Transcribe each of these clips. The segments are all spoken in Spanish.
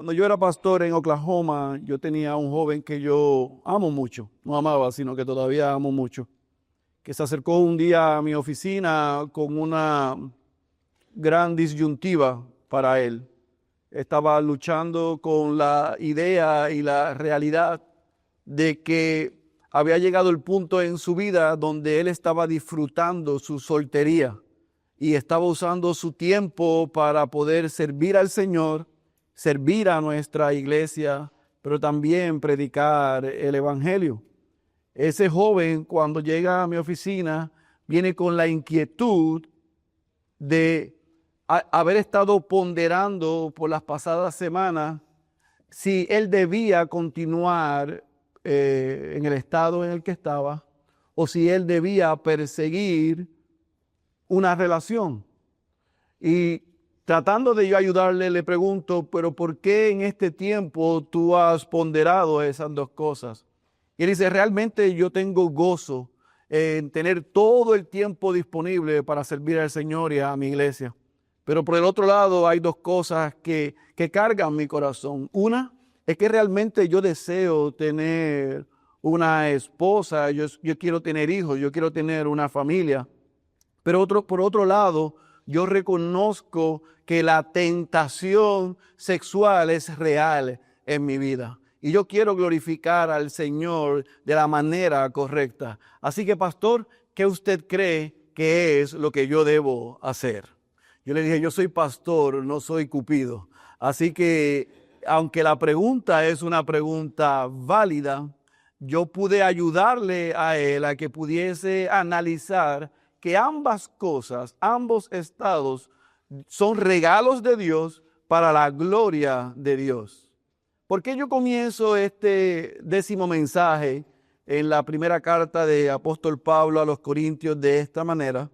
Cuando yo era pastor en Oklahoma, yo tenía un joven que yo amo mucho, no amaba, sino que todavía amo mucho, que se acercó un día a mi oficina con una gran disyuntiva para él. Estaba luchando con la idea y la realidad de que había llegado el punto en su vida donde él estaba disfrutando su soltería y estaba usando su tiempo para poder servir al Señor, servir a nuestra iglesia, pero también predicar el evangelio. Ese joven, cuando llega a mi oficina, viene con la inquietud de haber estado ponderando por las pasadas semanas si él debía continuar en el estado en el que estaba o si él debía perseguir una relación. Y tratando de yo ayudarle, le pregunto, pero ¿por qué en este tiempo tú has ponderado esas dos cosas? Y él dice, realmente yo tengo gozo en tener todo el tiempo disponible para servir al Señor y a mi iglesia. Pero por el otro lado hay dos cosas que cargan mi corazón. Una es que realmente yo deseo tener una esposa, yo quiero tener hijos, yo quiero tener una familia. Pero por otro lado, yo reconozco que la tentación sexual es real en mi vida. Y yo quiero glorificar al Señor de la manera correcta. Así que, pastor, ¿qué usted cree que es lo que yo debo hacer? Yo le dije, yo soy pastor, no soy Cupido. Así que, aunque la pregunta es una pregunta válida, yo pude ayudarle a él a que pudiese analizar que ambas cosas, ambos estados, son regalos de Dios para la gloria de Dios. ¿Por qué yo comienzo este 10º mensaje en la primera carta de apóstol Pablo a los Corintios de esta manera?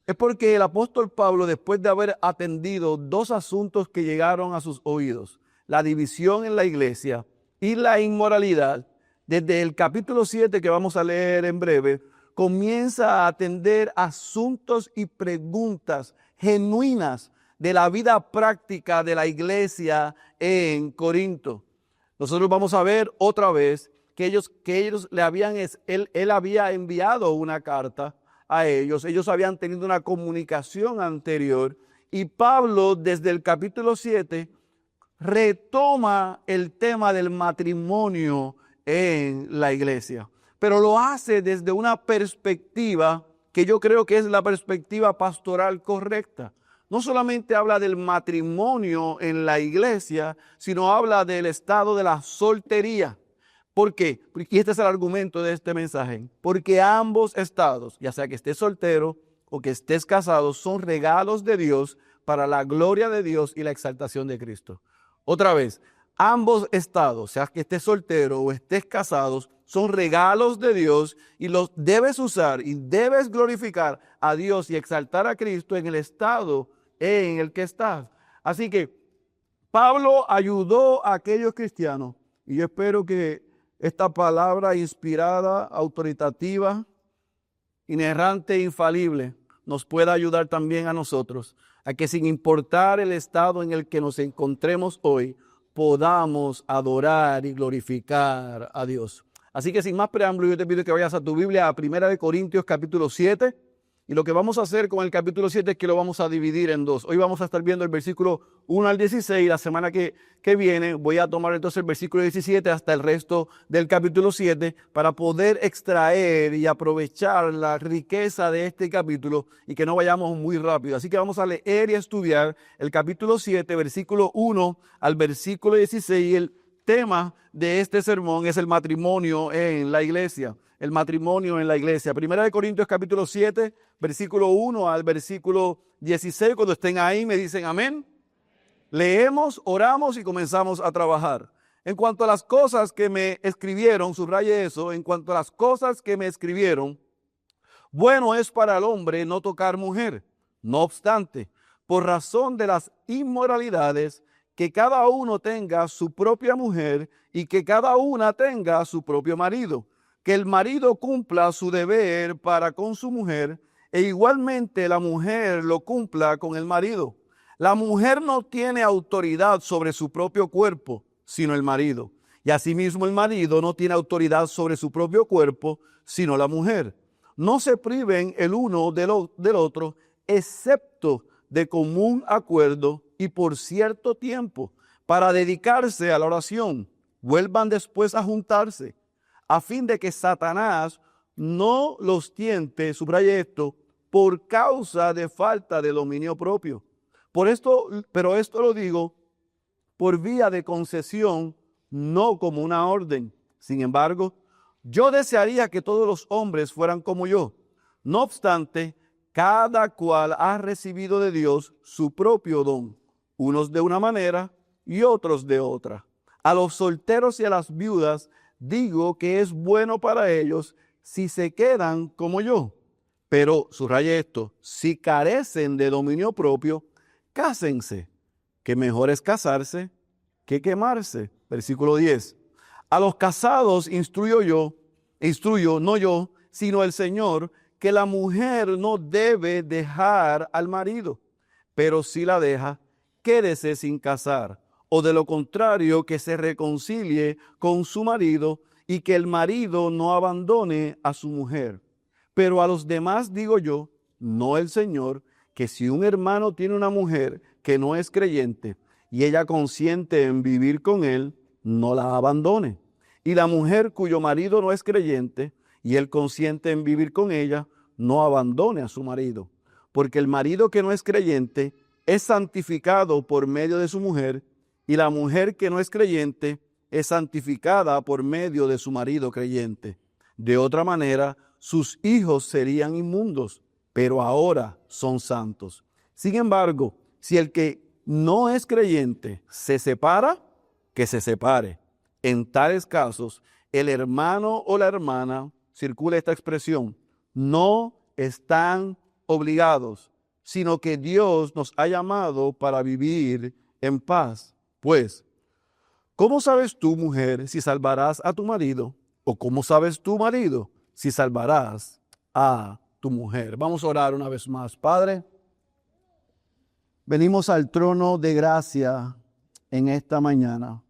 Es porque el apóstol Pablo, después de haber atendido dos asuntos que llegaron a sus oídos, la división en la iglesia y la inmoralidad, desde el capítulo 7 que vamos a leer en breve, comienza a atender asuntos y preguntas genuinas de la vida práctica de la iglesia en Corinto. Nosotros vamos a ver otra vez que ellos le habían, él había enviado una carta a ellos habían tenido una comunicación anterior y Pablo desde el capítulo 7 retoma el tema del matrimonio en la iglesia, pero lo hace desde una perspectiva que yo creo que es la perspectiva pastoral correcta. No solamente habla del matrimonio en la iglesia, sino habla del estado de la soltería. ¿Por qué? Y este es el argumento de este mensaje. Porque ambos estados, ya sea que estés soltero o que estés casado, son regalos de Dios para la gloria de Dios y la exaltación de Cristo. Otra vez, ambos estados, sea que estés soltero o estés casado, son regalos de Dios y los debes usar y debes glorificar a Dios y exaltar a Cristo en el estado en el que estás. Así que Pablo ayudó a aquellos cristianos y yo espero que esta palabra inspirada, autoritativa, inerrante, infalible, nos pueda ayudar también a nosotros a que sin importar el estado en el que nos encontremos hoy, podamos adorar y glorificar a Dios. Así que sin más preámbulo, yo te pido que vayas a tu Biblia a 1 Corintios capítulo 7. Y lo que vamos a hacer con el capítulo 7 es que lo vamos a dividir en dos. Hoy vamos a estar viendo el versículo 1 al 16. La semana que viene voy a tomar entonces el versículo 17 hasta el resto del capítulo 7 para poder extraer y aprovechar la riqueza de este capítulo y que no vayamos muy rápido. Así que vamos a leer y a estudiar el capítulo 7, versículo 1 al versículo 16. Y el tema de este sermón es el matrimonio en la iglesia. El matrimonio en la iglesia. 1 Corintios capítulo 7, versículo 1 al versículo 16. Cuando estén ahí me dicen amén. Leemos, oramos y comenzamos a trabajar. En cuanto a las cosas que me escribieron, subraye eso, en cuanto a las cosas que me escribieron, bueno es para el hombre no tocar mujer. No obstante, por razón de las inmoralidades, que cada uno tenga su propia mujer y que cada una tenga su propio marido. Que el marido cumpla su deber para con su mujer e igualmente la mujer lo cumpla con el marido. La mujer no tiene autoridad sobre su propio cuerpo, sino el marido. Y asimismo el marido no tiene autoridad sobre su propio cuerpo, sino la mujer. No se priven el uno del otro, excepto de común acuerdo y por cierto tiempo, para dedicarse a la oración. Vuelvan después a juntarse, a fin de que Satanás no los tiente, subraye esto, por causa de falta de dominio propio. Pero esto lo digo por vía de concesión, no como una orden. Sin embargo, yo desearía que todos los hombres fueran como yo. No obstante, cada cual ha recibido de Dios su propio don, unos de una manera y otros de otra. A los solteros y a las viudas digo que es bueno para ellos si se quedan como yo. Pero, subraye esto, si carecen de dominio propio, cásense, que mejor es casarse que quemarse. Versículo 10. A los casados instruyo, no yo, sino el Señor, que la mujer no debe dejar al marido, pero si la deja, quédese sin casar, o de lo contrario, que se reconcilie con su marido y que el marido no abandone a su mujer. Pero a los demás digo yo, no el Señor, que si un hermano tiene una mujer que no es creyente y ella consiente en vivir con él, no la abandone. Y la mujer cuyo marido no es creyente y él consiente en vivir con ella, no abandone a su marido. Porque el marido que no es creyente es santificado por medio de su mujer, y la mujer que no es creyente es santificada por medio de su marido creyente. De otra manera, sus hijos serían inmundos, pero ahora son santos. Sin embargo, si el que no es creyente se separa, que se separe. En tales casos, el hermano o la hermana, circula esta expresión, no están obligados, sino que Dios nos ha llamado para vivir en paz. Pues, ¿cómo sabes tú, mujer, si salvarás a tu marido? ¿O cómo sabes tú, marido, si salvarás a tu mujer? Vamos a orar una vez más. Padre, venimos al trono de gracia en esta mañana.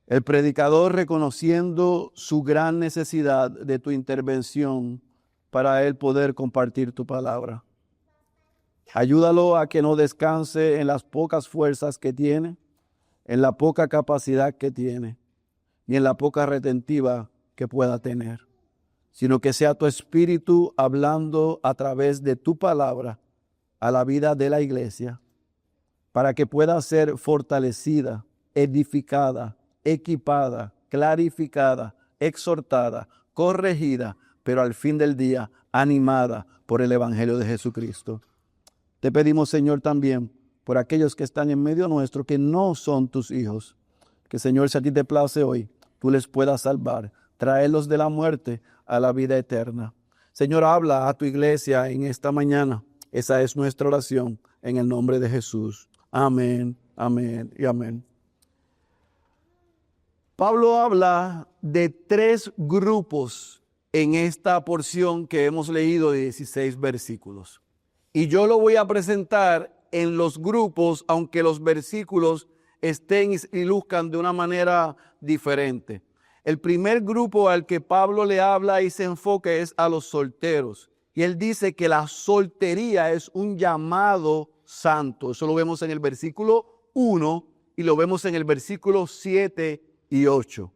El predicador reconociendo su gran necesidad de tu intervención para él poder compartir tu palabra. Ayúdalo a que no descanse en las pocas fuerzas que tiene, en la poca capacidad que tiene y en la poca retentiva que pueda tener, sino que sea tu espíritu hablando a través de tu palabra a la vida de la iglesia para que pueda ser fortalecida, edificada, equipada, clarificada, exhortada, corregida, pero al fin del día animada por el Evangelio de Jesucristo. Te pedimos, Señor, también por aquellos que están en medio nuestro que no son tus hijos, que, Señor, si a ti te place hoy, tú les puedas salvar, traerlos de la muerte a la vida eterna. Señor, habla a tu iglesia en esta mañana. Esa es nuestra oración en el nombre de Jesús. Amén, amén y amén. Pablo habla de 3 grupos en esta porción que hemos leído de 16 versículos. Y yo lo voy a presentar en los grupos, aunque los versículos estén y luzcan de una manera diferente. El primer grupo al que Pablo le habla y se enfoca es a los solteros. Y él dice que la soltería es un llamado santo. Eso lo vemos en el versículo 1 y lo vemos en el versículo 7 y 8.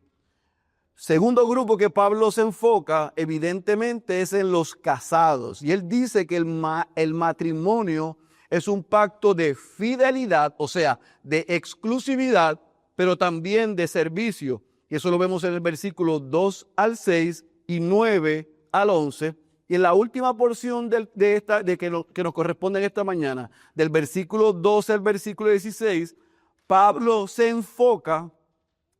Segundo grupo que Pablo se enfoca, evidentemente, es en los casados. Y él dice que el matrimonio es un pacto de fidelidad, o sea, de exclusividad, pero también de servicio. Y eso lo vemos en el versículo 2 al 6 y 9 al 11. Y en la última porción que nos corresponde en esta mañana, del versículo 12 al versículo 16, Pablo se enfoca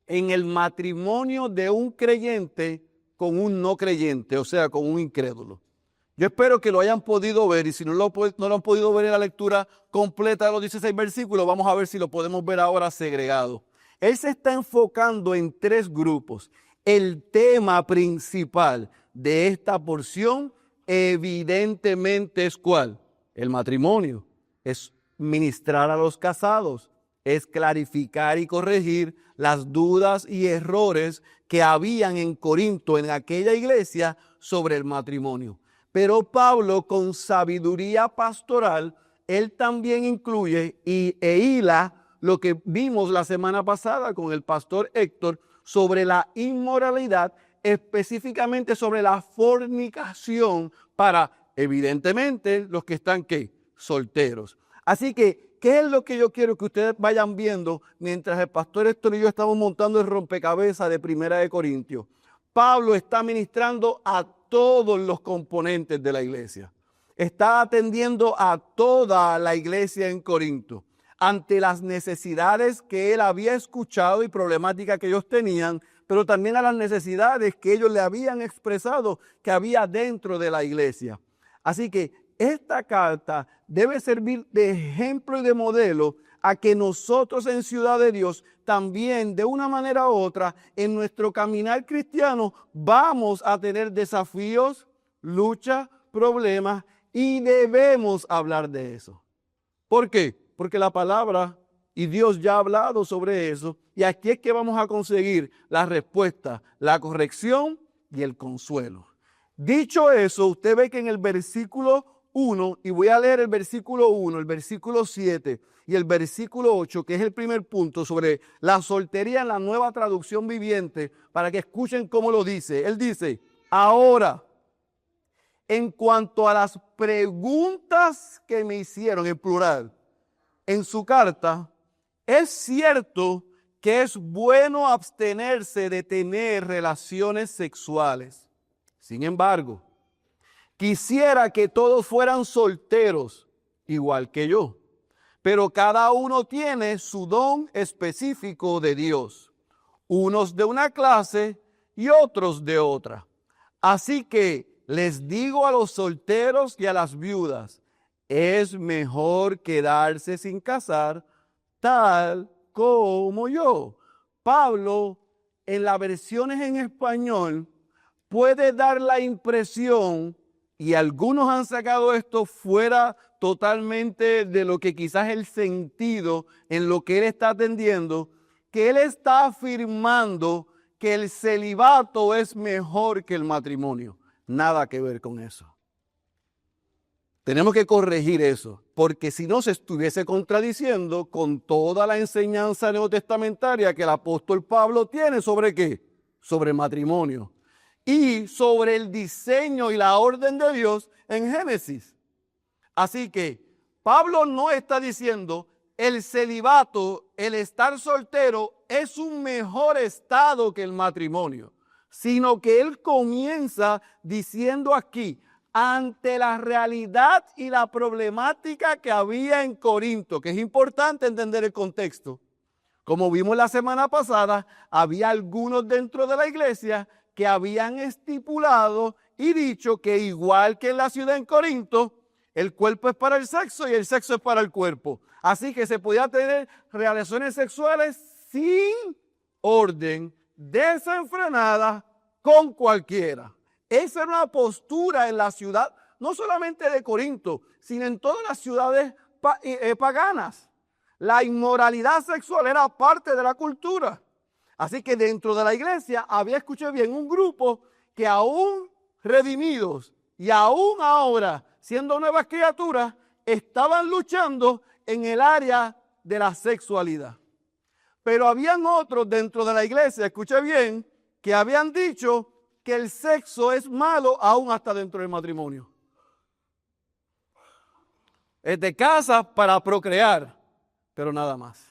en el matrimonio de un creyente con un no creyente, o sea, con un incrédulo. Yo espero que lo hayan podido ver, y si no lo han podido ver en la lectura completa de los 16 versículos, vamos a ver si lo podemos ver ahora segregado. Él se está enfocando en 3 grupos. El tema principal de esta porción evidentemente es ¿cuál? El matrimonio. Es ministrar a los casados, es clarificar y corregir las dudas y errores que habían en Corinto, en aquella iglesia, sobre el matrimonio. Pero Pablo, con sabiduría pastoral, él también incluye e hila lo que vimos la semana pasada con el pastor Héctor sobre la inmoralidad, específicamente sobre la fornicación para, evidentemente, los que están, ¿qué? Solteros. Así que, ¿qué es lo que yo quiero que ustedes vayan viendo mientras el pastor Héctor y yo estamos montando el rompecabezas de Primera de Corintios? Pablo está ministrando a todos los componentes de la iglesia. Está atendiendo a toda la iglesia en Corinto ante las necesidades que él había escuchado y problemáticas que ellos tenían, pero también a las necesidades que ellos le habían expresado que había dentro de la iglesia. Así que esta carta debe servir de ejemplo y de modelo a que nosotros en Ciudad de Dios también de una manera u otra en nuestro caminar cristiano vamos a tener desafíos, luchas, problemas y debemos hablar de eso. ¿Por qué? Porque la palabra y Dios ya ha hablado sobre eso y aquí es que vamos a conseguir la respuesta, la corrección y el consuelo. Dicho eso, usted ve que en el versículo 1, y voy a leer el versículo 1, el versículo 7 y el versículo 8, que es el primer punto sobre la soltería en la Nueva Traducción Viviente, para que escuchen cómo lo dice. Él dice, ahora, en cuanto a las preguntas que me hicieron, en plural, en su carta, es cierto que es bueno abstenerse de tener relaciones sexuales. Sin embargo, quisiera que todos fueran solteros, igual que yo. Pero cada uno tiene su don específico de Dios. Unos de una clase y otros de otra. Así que les digo a los solteros y a las viudas, es mejor quedarse sin casar, tal como yo. Pablo, en las versiones en español, puede dar la impresión, y algunos han sacado esto fuera totalmente de lo que quizás es el sentido en lo que él está atendiendo, que él está afirmando que el celibato es mejor que el matrimonio. Nada que ver con eso. Tenemos que corregir eso, porque si no se estuviese contradiciendo con toda la enseñanza neotestamentaria que el apóstol Pablo tiene sobre ¿qué? Sobre matrimonio y sobre el diseño y la orden de Dios en Génesis. Así que Pablo no está diciendo el celibato, el estar soltero es un mejor estado que el matrimonio, sino que él comienza diciendo aquí, ante la realidad y la problemática que había en Corinto, que es importante entender el contexto. Como vimos la semana pasada, había algunos dentro de la iglesia que habían estipulado y dicho que igual que en la ciudad en Corinto, el cuerpo es para el sexo y el sexo es para el cuerpo. Así que se podía tener relaciones sexuales sin orden, desenfrenada, con cualquiera. Esa era una postura en la ciudad, no solamente de Corinto, sino en todas las ciudades paganas. La inmoralidad sexual era parte de la cultura. Así que dentro de la iglesia había, escuché bien, un grupo que aún redimidos y aún ahora, siendo nuevas criaturas, estaban luchando en el área de la sexualidad. Pero habían otros dentro de la iglesia, escuché bien, que habían dicho que el sexo es malo aún hasta dentro del matrimonio. Te casas para procrear, pero nada más.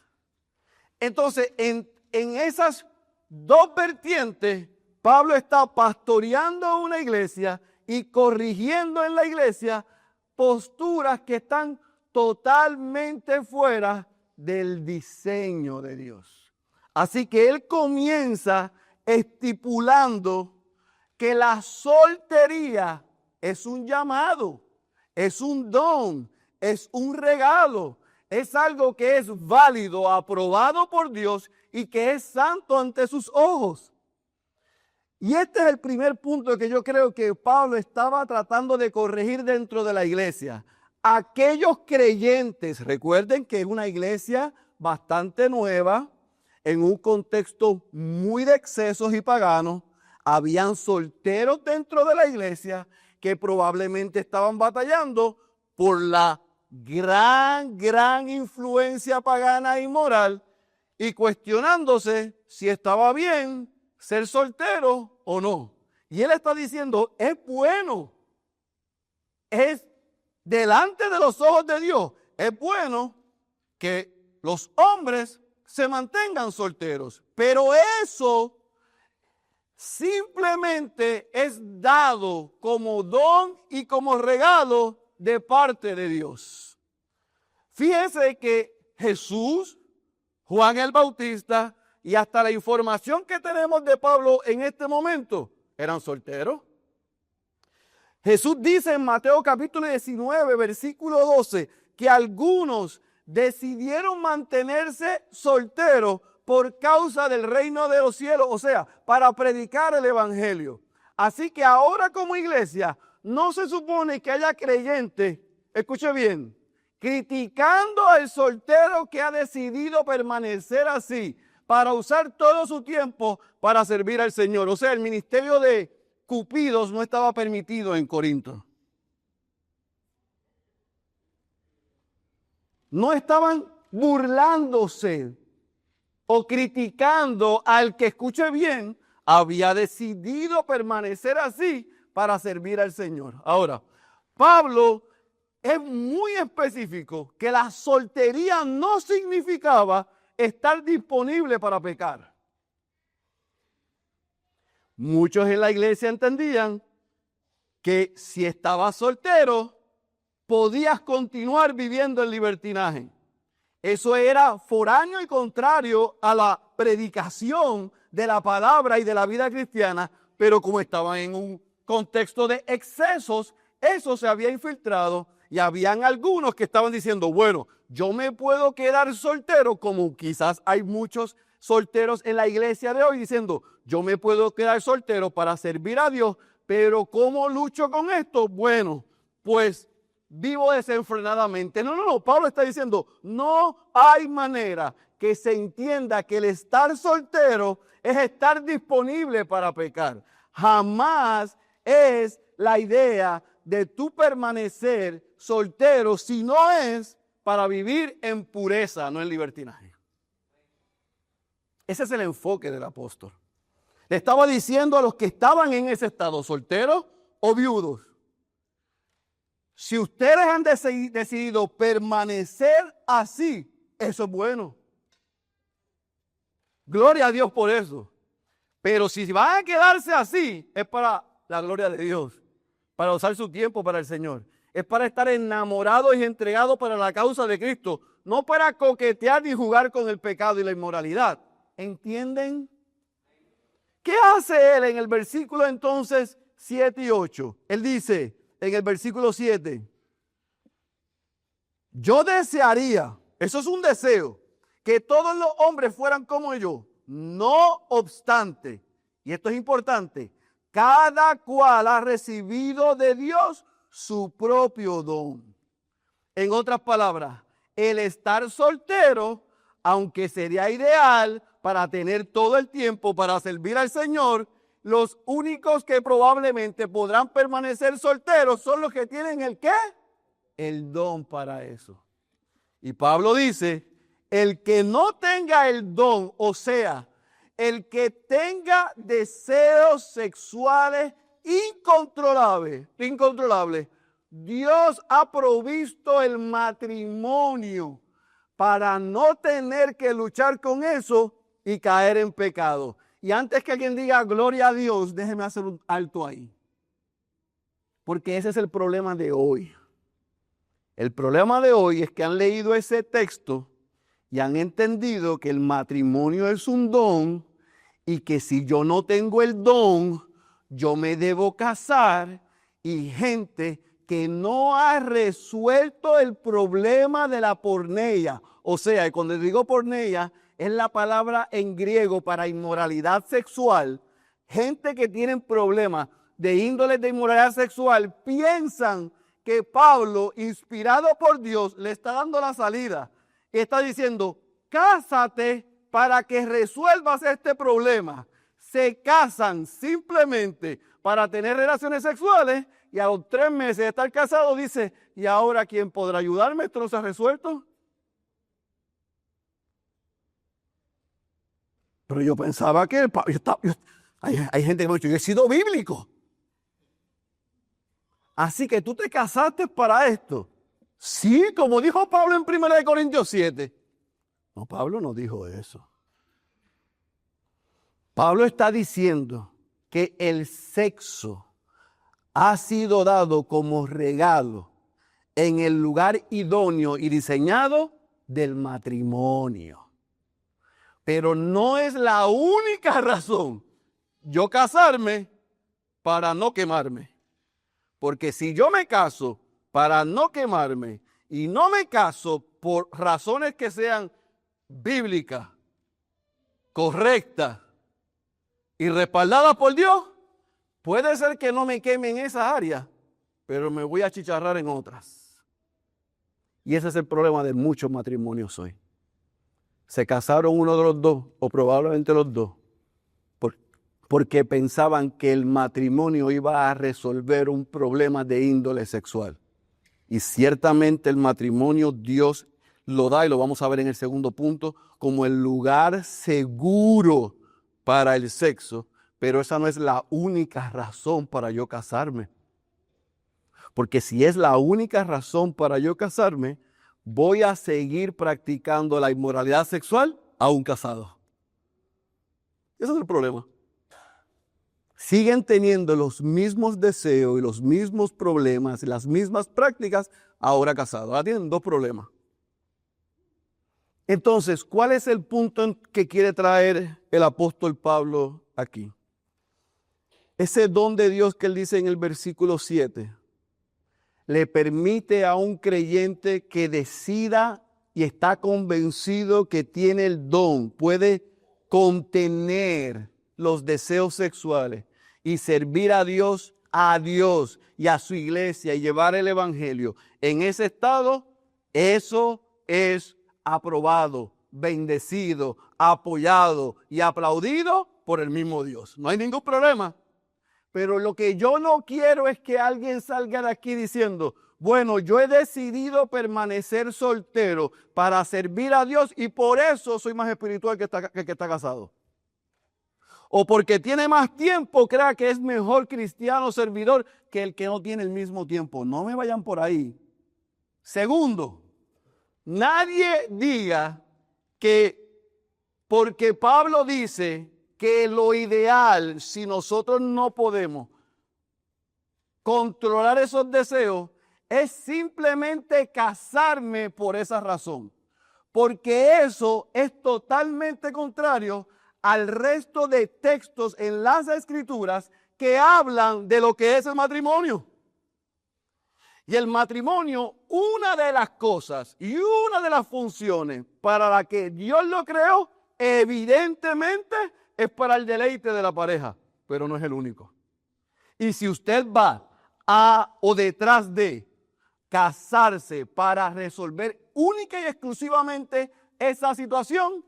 Entonces, en esas dos vertientes, Pablo está pastoreando una iglesia y corrigiendo en la iglesia posturas que están totalmente fuera del diseño de Dios. Así que él comienza estipulando que la soltería es un llamado, es un don, es un regalo, es algo que es válido, aprobado por Dios y que es santo ante sus ojos. Y este es el primer punto que yo creo que Pablo estaba tratando de corregir dentro de la iglesia. aquellos creyentes, recuerden que es una iglesia bastante nueva, en un contexto muy de excesos y paganos, habían solteros dentro de la iglesia que probablemente estaban batallando por la gran influencia pagana e inmoral y cuestionándose si estaba bien ser soltero o no. Y él está diciendo, es bueno, es delante de los ojos de Dios, es bueno que los hombres se mantengan solteros, pero eso simplemente es dado como don y como regalo de parte de Dios. Fíjese que Jesús, Juan el Bautista y hasta la información que tenemos de Pablo en este momento eran solteros. Jesús dice en Mateo capítulo 19, versículo 12, que algunos decidieron mantenerse solteros por causa del reino de los cielos, o sea, para predicar el evangelio. Así que ahora como iglesia no se supone que haya creyentes, escuche bien, criticando al soltero que ha decidido permanecer así para usar todo su tiempo para servir al Señor. O sea, el ministerio de cupidos no estaba permitido en Corinto. No estaban burlándose o criticando al que, escuche bien, había decidido permanecer así para servir al Señor. Ahora, Pablo es muy específico que la soltería no significaba estar disponible para pecar. Muchos en la iglesia entendían que si estabas soltero, podías continuar viviendo en libertinaje. Eso era foráneo y contrario a la predicación de la palabra y de la vida cristiana, pero como estaban en un contexto de excesos, eso se había infiltrado y habían algunos que estaban diciendo, bueno, yo me puedo quedar soltero, como quizás hay muchos solteros en la iglesia de hoy diciendo, yo me puedo quedar soltero para servir a Dios, pero ¿cómo lucho con esto? Bueno, pues vivo desenfrenadamente. No, Pablo está diciendo, no hay manera que se entienda que el estar soltero es estar disponible para pecar. Jamás es la idea de tú permanecer soltero si no es para vivir en pureza, no en libertinaje. Ese es el enfoque del apóstol. Le estaba diciendo a los que estaban en ese estado, solteros o viudos, si ustedes han decidido permanecer así, eso es bueno. Gloria a Dios por eso. Pero si van a quedarse así, es para la gloria de Dios, para usar su tiempo para el Señor. Es para estar enamorados y entregados para la causa de Cristo, no para coquetear ni jugar con el pecado y la inmoralidad. ¿Entienden? ¿Qué hace él en el versículo entonces 7 y 8? Él dice en el versículo 7, yo desearía, eso es un deseo, que todos los hombres fueran como yo. No obstante, y esto es importante, cada cual ha recibido de Dios su propio don. En otras palabras, el estar soltero, aunque sería ideal para tener todo el tiempo para servir al Señor, los únicos que probablemente podrán permanecer solteros son los que tienen ¿el qué? El don para eso. Y Pablo dice, el que no tenga el don, o sea, el que tenga deseos sexuales incontrolables, Dios ha provisto el matrimonio para no tener que luchar con eso y caer en pecado. Y antes que alguien diga gloria a Dios, déjeme hacer un alto ahí. Porque ese es el problema de hoy. El problema de hoy es que han leído ese texto y han entendido que el matrimonio es un don y que si yo no tengo el don, yo me debo casar, y gente que no ha resuelto el problema de la porneia. O sea, y cuando digo porneia, es la palabra en griego para inmoralidad sexual. Gente que tienen problemas de índole de inmoralidad sexual piensan que Pablo, inspirado por Dios, le está dando la salida. Y está diciendo, cásate para que resuelvas este problema. Se casan simplemente para tener relaciones sexuales y a los 3 meses de estar casados dice, ¿y ahora quién podrá ayudarme? ¿Esto no se ha resuelto? Pero yo pensaba que hay gente que me ha dicho, yo he sido bíblico. Así que tú te casaste para esto. Sí, como dijo Pablo en 1 Corintios 7. No, Pablo no dijo eso. Pablo está diciendo que el sexo ha sido dado como regalo en el lugar idóneo y diseñado del matrimonio. Pero no es la única razón yo casarme para no quemarme. Porque si yo me caso para no quemarme y no me caso por razones que sean bíblicas, correctas y respaldadas por Dios, puede ser que no me queme en esa área, pero me voy a achicharrar en otras. Y ese es el problema de muchos matrimonios hoy. Se casaron uno de los dos, o probablemente los dos, porque pensaban que el matrimonio iba a resolver un problema de índole sexual. Y ciertamente el matrimonio Dios lo da, y lo vamos a ver en el segundo punto, como el lugar seguro para el sexo, pero esa no es la única razón para yo casarme. Porque si es la única razón para yo casarme, voy a seguir practicando la inmoralidad sexual aún casado. Ese es el problema. Siguen teniendo los mismos deseos y los mismos problemas y las mismas prácticas ahora casados. Ahora tienen 2 problemas. Entonces, ¿cuál es el punto que quiere traer el apóstol Pablo aquí? Ese don de Dios que él dice en el versículo 7 le permite a un creyente que decida y está convencido que tiene el don, puede contener los deseos sexuales y servir a Dios y a su iglesia y llevar el evangelio. En ese estado, eso es aprobado, bendecido, apoyado y aplaudido por el mismo Dios. No hay ningún problema. Pero lo que yo no quiero es que alguien salga de aquí diciendo, bueno, yo he decidido permanecer soltero para servir a Dios y por eso soy más espiritual que el que está casado. O porque tiene más tiempo, crea que es mejor cristiano servidor que el que no tiene el mismo tiempo. No me vayan por ahí. Segundo, nadie diga que porque Pablo dice que lo ideal, si nosotros no podemos controlar esos deseos, es simplemente casarme por esa razón. Porque eso es totalmente contrario al resto de textos en las Escrituras que hablan de lo que es el matrimonio. Y el matrimonio, una de las cosas y una de las funciones para la que Dios lo creó, evidentemente es para el deleite de la pareja, pero no es el único. Y si usted va a o detrás de casarse para resolver única y exclusivamente esa situación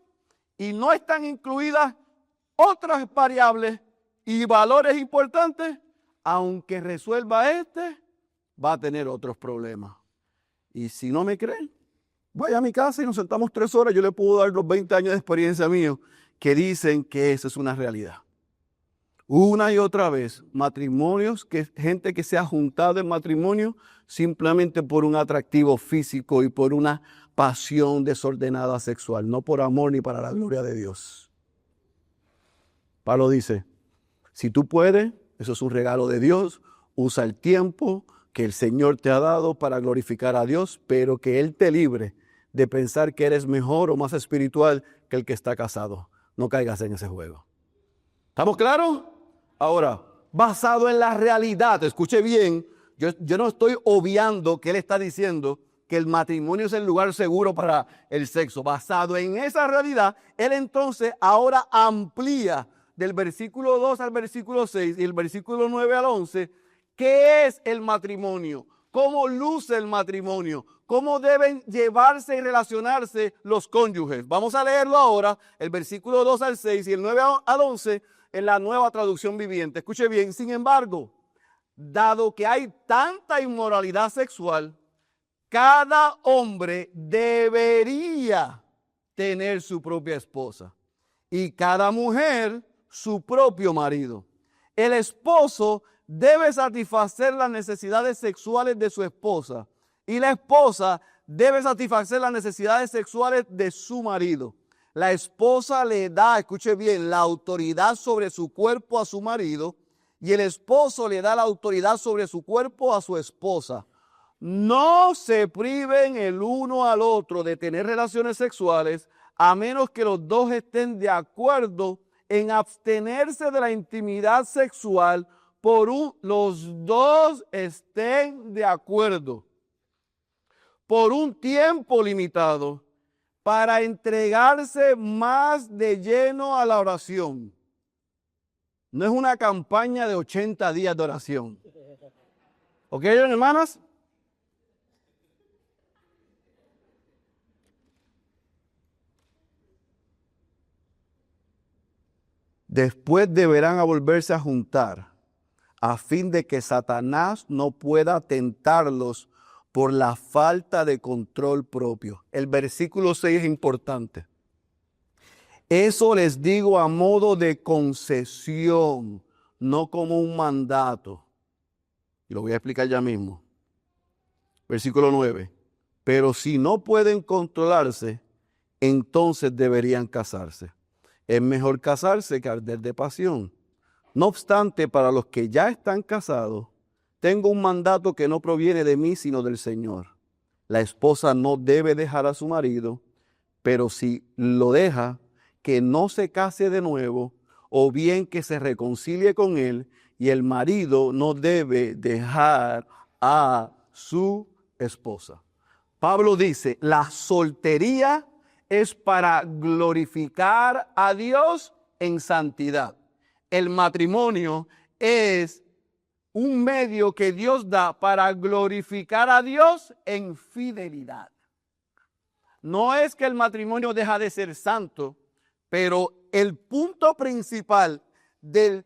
y no están incluidas otras variables y valores importantes, aunque resuelva va a tener otros problemas. Y si no me creen, vaya a mi casa y nos sentamos 3 horas. Yo le puedo dar los 20 años de experiencia mío que dicen que esa es una realidad. Una y otra vez, matrimonios, gente que se ha juntado en matrimonio simplemente por un atractivo físico y por una pasión desordenada sexual, no por amor ni para la gloria de Dios. Pablo dice, si tú puedes, eso es un regalo de Dios, usa el tiempo que el Señor te ha dado para glorificar a Dios, pero que Él te libre de pensar que eres mejor o más espiritual que el que está casado. No caigas en ese juego. ¿Estamos claros? Ahora, basado en la realidad, escuche bien, yo no estoy obviando que él está diciendo que el matrimonio es el lugar seguro para el sexo. Basado en esa realidad, él entonces ahora amplía del versículo 2 al versículo 6 y el versículo 9 al 11, ¿qué es el matrimonio? cómo luce el matrimonio, cómo deben llevarse y relacionarse los cónyuges. Vamos a leerlo ahora, el versículo 2 al 6 y el 9 al 11 en la Nueva Traducción Viviente. Escuche bien, sin embargo, dado que hay tanta inmoralidad sexual, cada hombre debería tener su propia esposa y cada mujer su propio marido. El esposo debe satisfacer las necesidades sexuales de su esposa y la esposa debe satisfacer las necesidades sexuales de su marido. La esposa le da, escuche bien, la autoridad sobre su cuerpo a su marido y el esposo le da la autoridad sobre su cuerpo a su esposa. No se priven el uno al otro de tener relaciones sexuales a menos que los dos estén de acuerdo en abstenerse de la intimidad sexual los dos estén de acuerdo por un tiempo limitado para entregarse más de lleno a la oración. No es una campaña de 80 días de oración. ¿Ok, hermanas? Después deberán volverse a juntar a fin de que Satanás no pueda tentarlos por la falta de control propio. El versículo 6 es importante. Eso les digo a modo de concesión, no como un mandato. Y lo voy a explicar ya mismo. Versículo 9. Pero si no pueden controlarse, entonces deberían casarse. Es mejor casarse que arder de pasión. No obstante, para los que ya están casados, tengo un mandato que no proviene de mí, sino del Señor. La esposa no debe dejar a su marido, pero si lo deja, que no se case de nuevo, o bien que se reconcilie con él, y el marido no debe dejar a su esposa. Pablo dice, la soltería es para glorificar a Dios en santidad. El matrimonio es un medio que Dios da para glorificar a Dios en fidelidad. No es que el matrimonio deja de ser santo, pero el punto principal en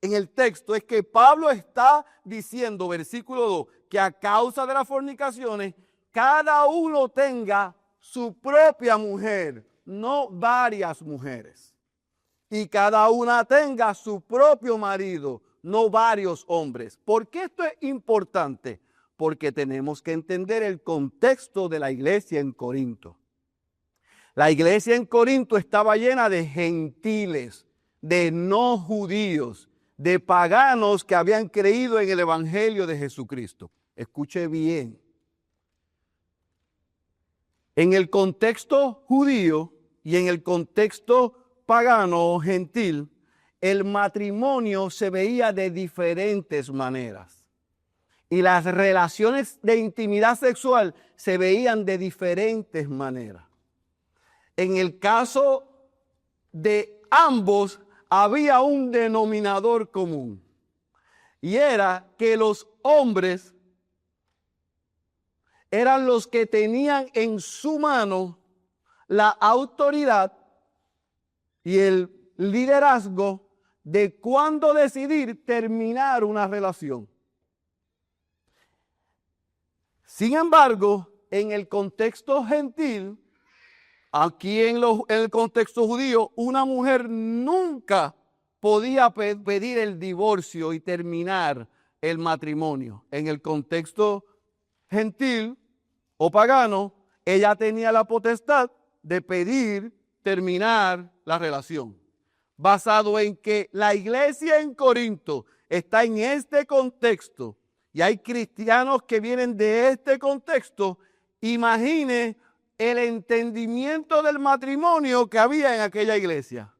el texto es que Pablo está diciendo, versículo 2, que a causa de las fornicaciones, cada uno tenga su propia mujer, no varias mujeres. Y cada una tenga su propio marido, no varios hombres. ¿Por qué esto es importante? Porque tenemos que entender el contexto de la iglesia en Corinto. La iglesia en Corinto estaba llena de gentiles, de no judíos, de paganos que habían creído en el evangelio de Jesucristo. Escuche bien. En el contexto judío y en el contexto pagano o gentil, el matrimonio se veía de diferentes maneras. Y las relaciones de intimidad sexual se veían de diferentes maneras. En el caso de ambos había un denominador común. Y era que los hombres eran los que tenían en su mano la autoridad y el liderazgo de cuándo decidir terminar una relación. Sin embargo, en el contexto gentil, aquí en el contexto judío, una mujer nunca podía pedir el divorcio y terminar el matrimonio. En el contexto gentil o pagano, ella tenía la potestad de pedir terminar la relación. Basado en que la iglesia en Corinto está en este contexto y hay cristianos que vienen de este contexto, imagine el entendimiento del matrimonio que había en aquella iglesia.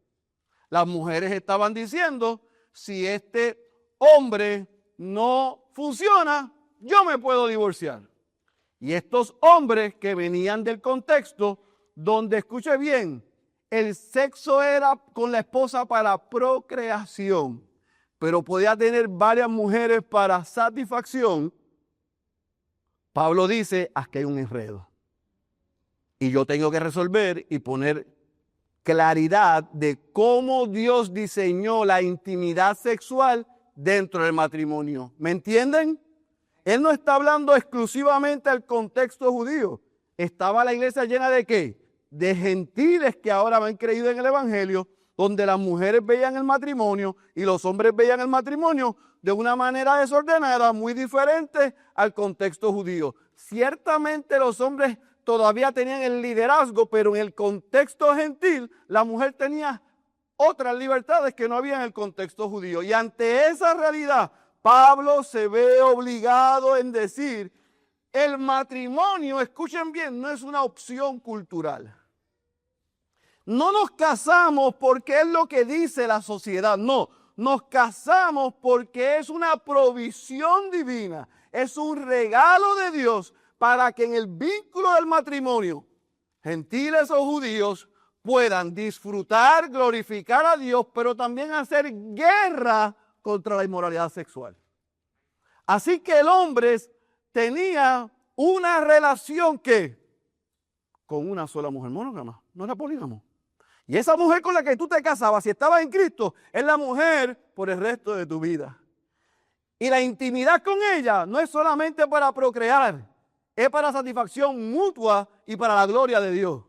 Las mujeres estaban diciendo, si este hombre no funciona, yo me puedo divorciar. Y estos hombres que venían del contexto donde, escuche bien, el sexo era con la esposa para procreación, pero podía tener varias mujeres para satisfacción. Pablo dice, aquí hay un enredo. Y yo tengo que resolver y poner claridad de cómo Dios diseñó la intimidad sexual dentro del matrimonio. ¿Me entienden? Él no está hablando exclusivamente del contexto judío. Estaba la iglesia llena de ¿qué? De gentiles que ahora han creído en el evangelio, donde las mujeres veían el matrimonio y los hombres veían el matrimonio de una manera desordenada, muy diferente al contexto judío. Ciertamente los hombres todavía tenían el liderazgo, pero en el contexto gentil la mujer tenía otras libertades que no había en el contexto judío. Y ante esa realidad, Pablo se ve obligado en decir, el matrimonio, escuchen bien, no es una opción cultural. No nos casamos porque es lo que dice la sociedad, no. Nos casamos porque es una provisión divina, es un regalo de Dios para que en el vínculo del matrimonio, gentiles o judíos, puedan disfrutar, glorificar a Dios, pero también hacer guerra contra la inmoralidad sexual. Así que el hombre tenía una relación que con una sola mujer monógama, no era polígamo. Y esa mujer con la que tú te casabas, si estabas en Cristo, es la mujer por el resto de tu vida. Y la intimidad con ella no es solamente para procrear, es para satisfacción mutua y para la gloria de Dios.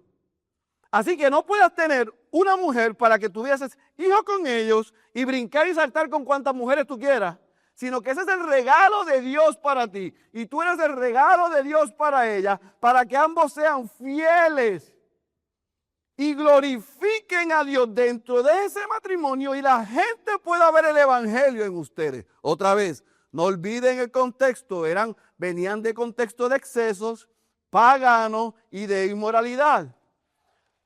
Así que no puedas tener una mujer para que tuvieses hijos con ellos y brincar y saltar con cuantas mujeres tú quieras, sino que ese es el regalo de Dios para ti y tú eres el regalo de Dios para ella, para que ambos sean fieles y glorifiquen a Dios dentro de ese matrimonio y la gente pueda ver el evangelio en ustedes. Otra vez, no olviden el contexto, venían de contexto de excesos, paganos y de inmoralidad.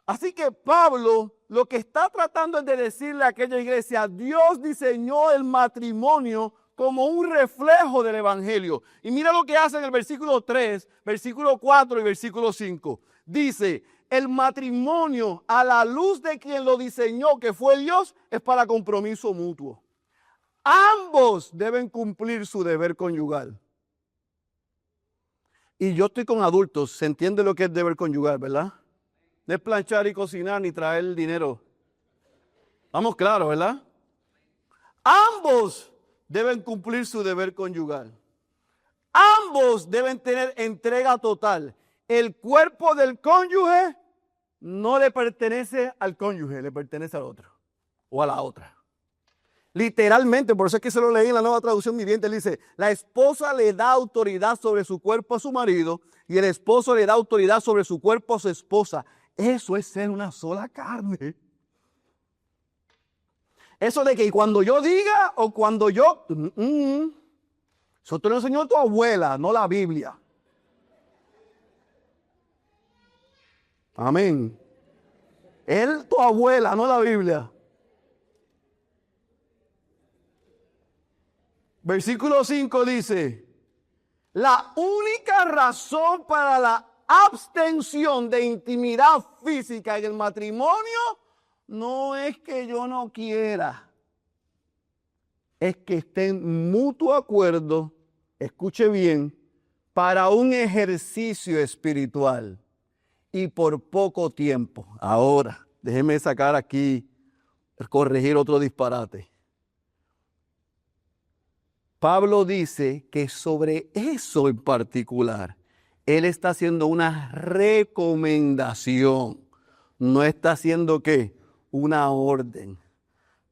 Así que Pablo lo que está tratando es de decirle a aquella iglesia, Dios diseñó el matrimonio como un reflejo del evangelio. Y mira lo que hace en el versículo 3, versículo 4 y versículo 5. Dice, el matrimonio a la luz de quien lo diseñó, que fue Dios, es para compromiso mutuo. Ambos deben cumplir su deber conyugal. Y yo estoy con adultos, se entiende lo que es deber conyugal, ¿verdad? No es planchar y cocinar ni traer el dinero. Estamos claros, ¿verdad? Ambos deben cumplir su deber conyugal. Ambos deben tener entrega total. El cuerpo del cónyuge no le pertenece al cónyuge, le pertenece al otro o a la otra. Literalmente, por eso es que se lo leí en la Nueva Traducción Viviente, él dice, la esposa le da autoridad sobre su cuerpo a su marido y el esposo le da autoridad sobre su cuerpo a su esposa. Eso es ser una sola carne. Eso de que cuando yo diga o cuando yo... Eso te lo enseñó tu abuela, no la Biblia. Amén. Él, tu abuela, no la Biblia. Versículo 5 dice, la única razón para la abstención de intimidad física en el matrimonio no es que yo no quiera, es que esté en mutuo acuerdo, escuche bien, para un ejercicio espiritual y por poco tiempo. Ahora, déjeme sacar aquí, corregir otro disparate. Pablo dice que sobre eso en particular, él está haciendo una recomendación. No está haciendo ¿qué? Una orden.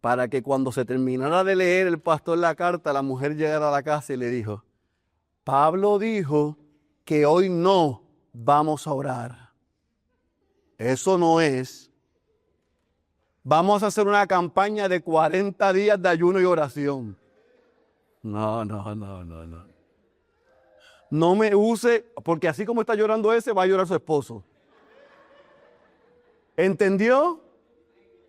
Para que cuando se terminara de leer el pastor la carta, la mujer llegara a la casa y le dijo, Pablo dijo que hoy no vamos a orar. Eso no es. Vamos a hacer una campaña de 40 días de ayuno y oración. No. No me use, porque así como está llorando ese, va a llorar su esposo. ¿Entendió?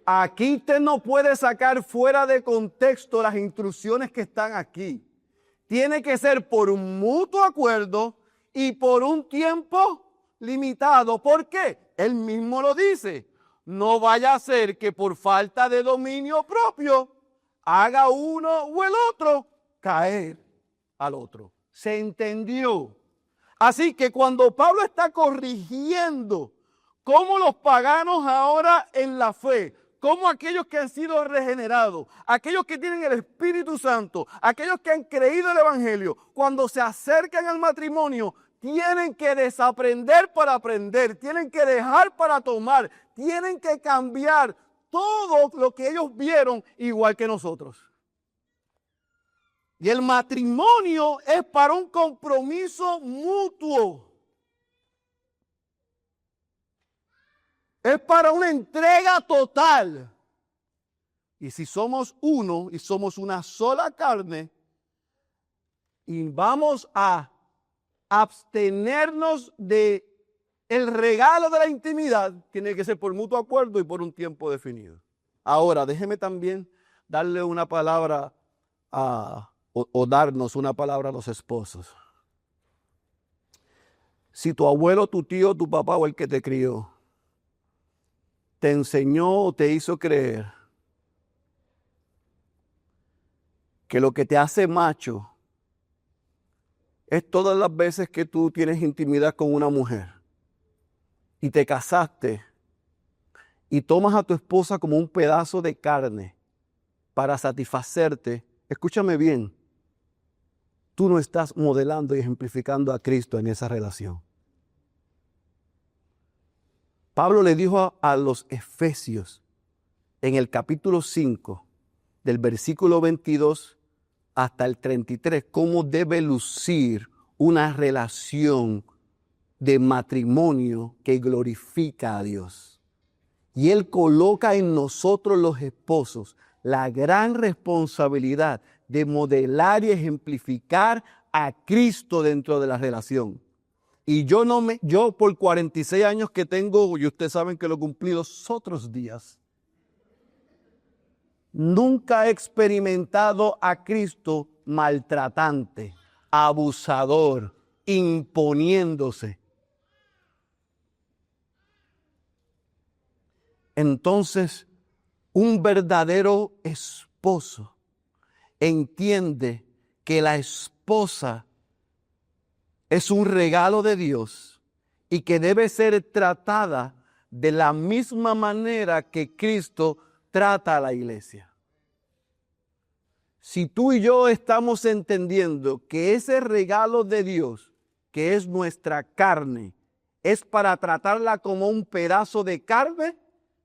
Aquí usted no puede sacar fuera de contexto las instrucciones que están aquí. Tiene que ser por un mutuo acuerdo y por un tiempo limitado. ¿Por qué? Él mismo lo dice. No vaya a ser que por falta de dominio propio haga uno o el otro caer al otro. ¿Se entendió? Así que cuando Pablo está corrigiendo cómo los paganos ahora en la fe, cómo aquellos que han sido regenerados, aquellos que tienen el Espíritu Santo, aquellos que han creído el Evangelio, cuando se acercan al matrimonio, tienen que desaprender para aprender, tienen que dejar para tomar, tienen que cambiar todo lo que ellos vieron igual que nosotros. Y el matrimonio es para un compromiso mutuo. Es para una entrega total. Y si somos uno y somos una sola carne, y vamos a abstenernos de el regalo de la intimidad, tiene que ser por mutuo acuerdo y por un tiempo definido. Ahora, déjeme también darle una palabra o darnos una palabra a los esposos. Si tu abuelo, tu tío, tu papá o el que te crió te enseñó o te hizo creer que lo que te hace macho es todas las veces que tú tienes intimidad con una mujer y te casaste y tomas a tu esposa como un pedazo de carne para satisfacerte, escúchame bien, tú no estás modelando y ejemplificando a Cristo en esa relación. Pablo le dijo a los Efesios en el capítulo 5, del versículo 22 hasta el 33, cómo debe lucir una relación de matrimonio que glorifica a Dios. Y Él coloca en nosotros los esposos la gran responsabilidad de modelar y ejemplificar a Cristo dentro de la relación. Y yo por 46 años que tengo, y ustedes saben que lo cumplí los otros días, nunca he experimentado a Cristo maltratante, abusador, imponiéndose. Entonces, un verdadero esposo entiende que la esposa es un regalo de Dios y que debe ser tratada de la misma manera que Cristo trata a la iglesia. Si tú y yo estamos entendiendo que ese regalo de Dios, que es nuestra carne, es para tratarla como un pedazo de carne,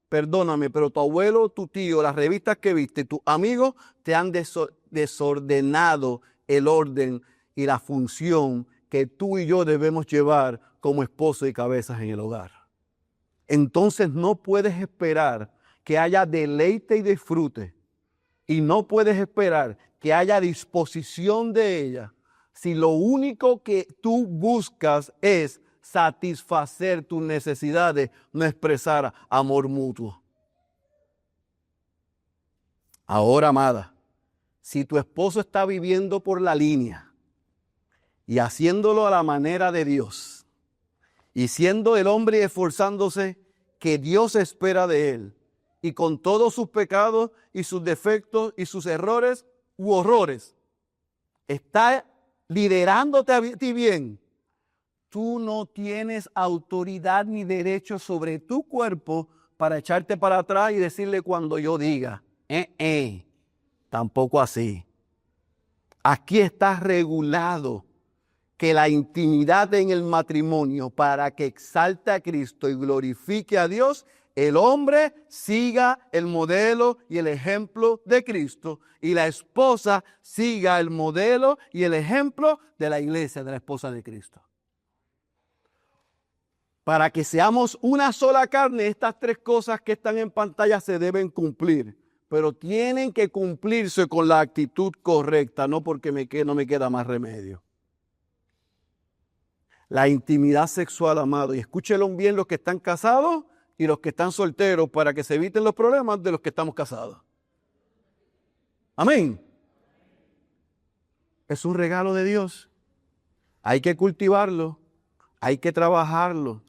perdóname, pero tu abuelo, tu tío, las revistas que viste, tus amigos te han desordenado el orden y la función que tú y yo debemos llevar como esposo y cabezas en el hogar. Entonces no puedes esperar que haya deleite y disfrute, y no puedes esperar que haya disposición de ella si lo único que tú buscas es satisfacer tus necesidades, no expresar amor mutuo. Ahora, amada, si tu esposo está viviendo por la línea y haciéndolo a la manera de Dios, y siendo el hombre esforzándose que Dios espera de él, y con todos sus pecados y sus defectos y sus errores u horrores, está liderándote a ti bien, tú no tienes autoridad ni derecho sobre tu cuerpo para echarte para atrás y decirle cuando yo diga, tampoco así. Aquí está regulado que la intimidad en el matrimonio, para que exalte a Cristo y glorifique a Dios, el hombre siga el modelo y el ejemplo de Cristo, y la esposa siga el modelo y el ejemplo de la iglesia, de la esposa de Cristo. Para que seamos una sola carne, estas tres cosas que están en pantalla se deben cumplir, pero tienen que cumplirse con la actitud correcta, no porque no me queda más remedio. La intimidad sexual, amado, y escúchenlo bien los que están casados y los que están solteros, para que se eviten los problemas de los que estamos casados. Amén. Es un regalo de Dios. Hay que cultivarlo, hay que trabajarlo.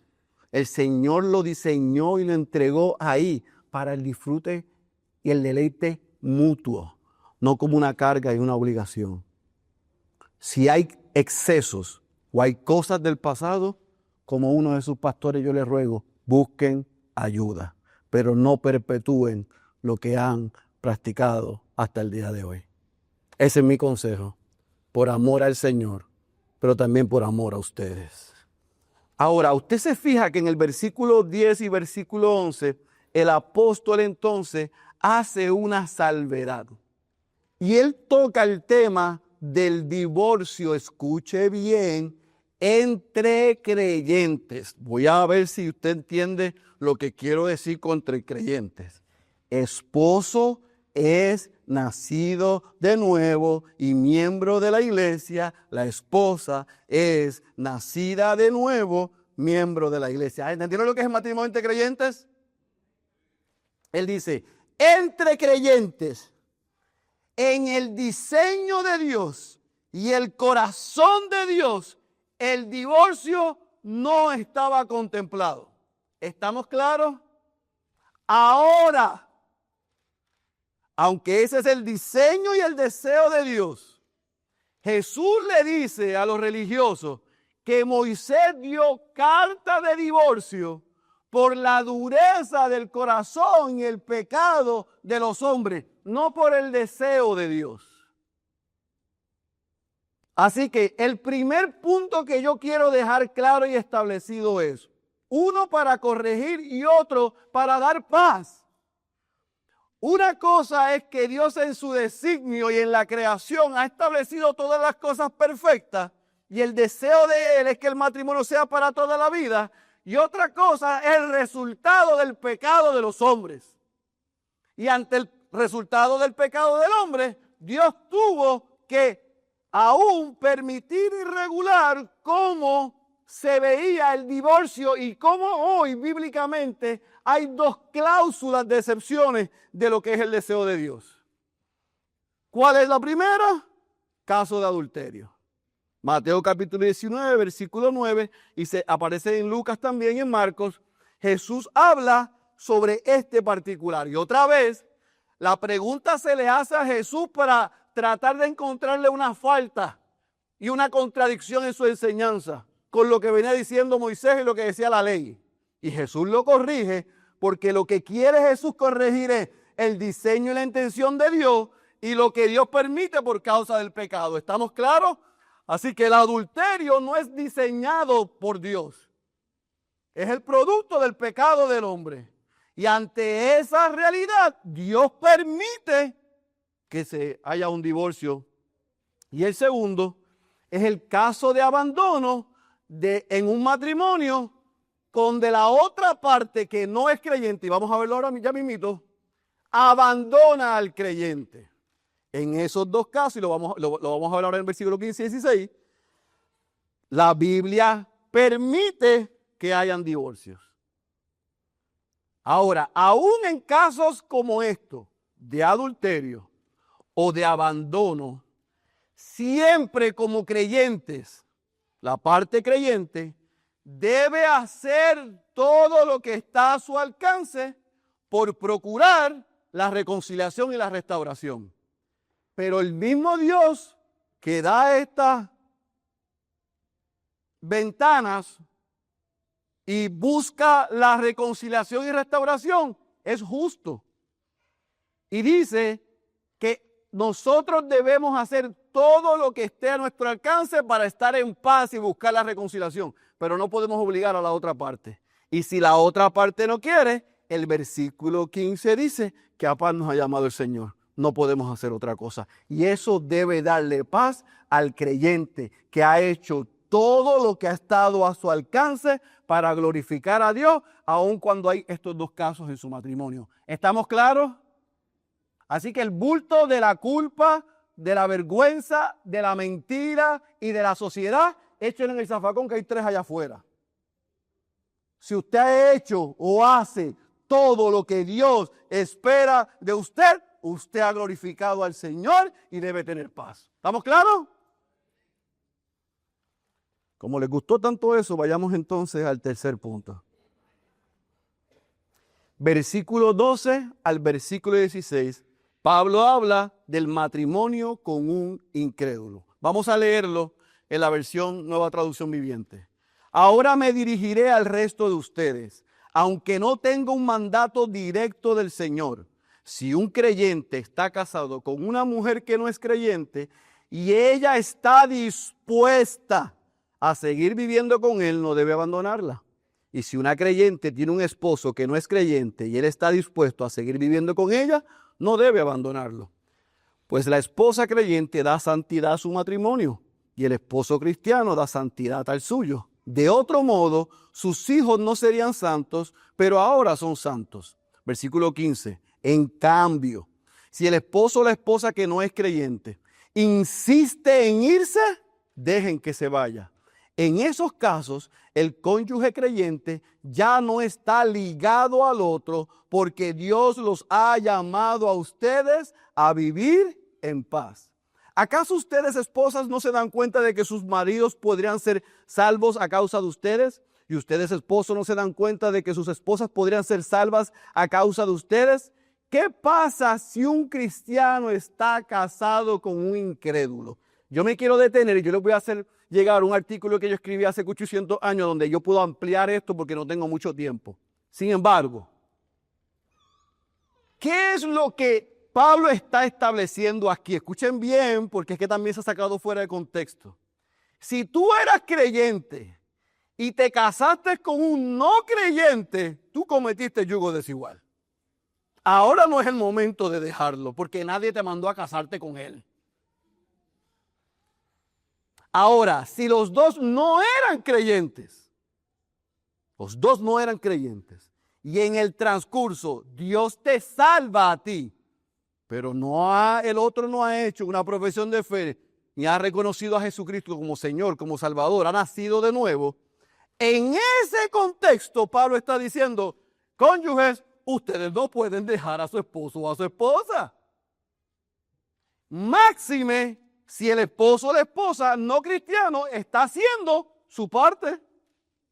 El Señor lo diseñó y lo entregó ahí para el disfrute y el deleite mutuo, no como una carga y una obligación. Si hay excesos, o hay cosas del pasado, como uno de sus pastores yo les ruego, busquen ayuda, pero no perpetúen lo que han practicado hasta el día de hoy. Ese es mi consejo, por amor al Señor, pero también por amor a ustedes. Ahora, usted se fija que en el versículo 10 y versículo 11, el apóstol entonces hace una salvedad. Y él toca el tema del divorcio, escuche bien, entre creyentes. Voy a ver si usted entiende lo que quiero decir con entre creyentes. Esposo es nacido de nuevo y miembro de la iglesia. La esposa es nacida de nuevo, miembro de la iglesia. ¿Entendieron lo que es el matrimonio entre creyentes? Él dice, entre creyentes, en el diseño de Dios y el corazón de Dios, el divorcio no estaba contemplado. ¿Estamos claros? Ahora, aunque ese es el diseño y el deseo de Dios, Jesús le dice a los religiosos que Moisés dio carta de divorcio por la dureza del corazón y el pecado de los hombres, no por el deseo de Dios. Así que el primer punto que yo quiero dejar claro y establecido es, uno para corregir y otro para dar paz. Una cosa es que Dios en su designio y en la creación ha establecido todas las cosas perfectas y el deseo de Él es que el matrimonio sea para toda la vida. Y otra cosa es el resultado del pecado de los hombres. Y ante el resultado del pecado del hombre, Dios tuvo que aún permitir y regular cómo se veía el divorcio y cómo hoy bíblicamente hay dos cláusulas de excepciones de lo que es el deseo de Dios. ¿Cuál es la primera? Caso de adulterio. Mateo capítulo 19, versículo 9, y se aparece en Lucas también y en Marcos. Jesús habla sobre este particular. Y otra vez, la pregunta se le hace a Jesús para tratar de encontrarle una falta y una contradicción en su enseñanza con lo que venía diciendo Moisés y lo que decía la ley. Y Jesús lo corrige porque lo que quiere Jesús corregir es el diseño y la intención de Dios y lo que Dios permite por causa del pecado. ¿Estamos claros? Así que el adulterio no es diseñado por Dios. Es el producto del pecado del hombre. Y ante esa realidad, Dios permite que se haya un divorcio. Y el segundo es el caso de abandono en un matrimonio donde la otra parte que no es creyente, y vamos a verlo ahora ya mismito, abandona al creyente. En esos dos casos, y lo vamos a hablar ahora en el versículo 15 y 16, la Biblia permite que hayan divorcios. Ahora, aún en casos como estos, de adulterio o de abandono, siempre como creyentes, la parte creyente debe hacer todo lo que está a su alcance por procurar la reconciliación y la restauración. Pero el mismo Dios que da estas ventanas y busca la reconciliación y restauración es justo. Y dice que nosotros debemos hacer todo lo que esté a nuestro alcance para estar en paz y buscar la reconciliación. Pero no podemos obligar a la otra parte. Y si la otra parte no quiere, el versículo 15 dice que a paz nos ha llamado el Señor. No podemos hacer otra cosa. Y eso debe darle paz al creyente que ha hecho todo lo que ha estado a su alcance para glorificar a Dios, aun cuando hay estos dos casos en su matrimonio. ¿Estamos claros? Así que el bulto de la culpa, de la vergüenza, de la mentira y de la sociedad, échenlo en el zafacón que hay 3 allá afuera. Si usted ha hecho o hace todo lo que Dios espera de usted, usted ha glorificado al Señor y debe tener paz. ¿Estamos claros? Como les gustó tanto eso, vayamos entonces al tercer punto. Versículo 12 al versículo 16, Pablo habla del matrimonio con un incrédulo. Vamos a leerlo en la versión Nueva Traducción Viviente. Ahora me dirigiré al resto de ustedes, aunque no tenga un mandato directo del Señor. Si un creyente está casado con una mujer que no es creyente y ella está dispuesta a seguir viviendo con él, no debe abandonarla. Y si una creyente tiene un esposo que no es creyente y él está dispuesto a seguir viviendo con ella, no debe abandonarlo. Pues la esposa creyente da santidad a su matrimonio y el esposo cristiano da santidad al suyo. De otro modo, sus hijos no serían santos, pero ahora son santos. Versículo 15. En cambio, si el esposo o la esposa que no es creyente insiste en irse, dejen que se vaya. En esos casos, el cónyuge creyente ya no está ligado al otro porque Dios los ha llamado a ustedes a vivir en paz. ¿Acaso ustedes, esposas, no se dan cuenta de que sus maridos podrían ser salvos a causa de ustedes? ¿Y ustedes, esposos, no se dan cuenta de que sus esposas podrían ser salvas a causa de ustedes? ¿Qué pasa si un cristiano está casado con un incrédulo? Yo me quiero detener y yo les voy a hacer llegar un artículo que yo escribí hace 800 años donde yo puedo ampliar esto porque no tengo mucho tiempo. Sin embargo, ¿qué es lo que Pablo está estableciendo aquí? Escuchen bien porque es que también se ha sacado fuera de contexto. Si tú eras creyente y te casaste con un no creyente, tú cometiste yugo desigual. Ahora no es el momento de dejarlo porque nadie te mandó a casarte con él. Ahora, si los dos no eran creyentes, y en el transcurso Dios te salva a ti, pero el otro no ha hecho una profesión de fe, ni ha reconocido a Jesucristo como Señor, como Salvador, ha nacido de nuevo, en ese contexto Pablo está diciendo, cónyuges, ustedes no pueden dejar a su esposo o a su esposa. Máxime si el esposo o la esposa no cristiano está haciendo su parte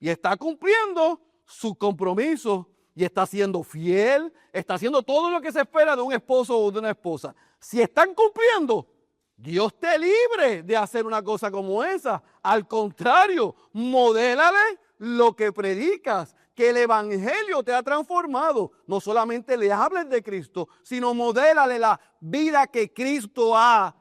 y está cumpliendo su compromiso y está siendo fiel, está haciendo todo lo que se espera de un esposo o de una esposa. Si están cumpliendo, Dios te libre de hacer una cosa como esa. Al contrario, modélale lo que predicas, que el evangelio te ha transformado. No solamente le hables de Cristo, sino modélale la vida que Cristo ha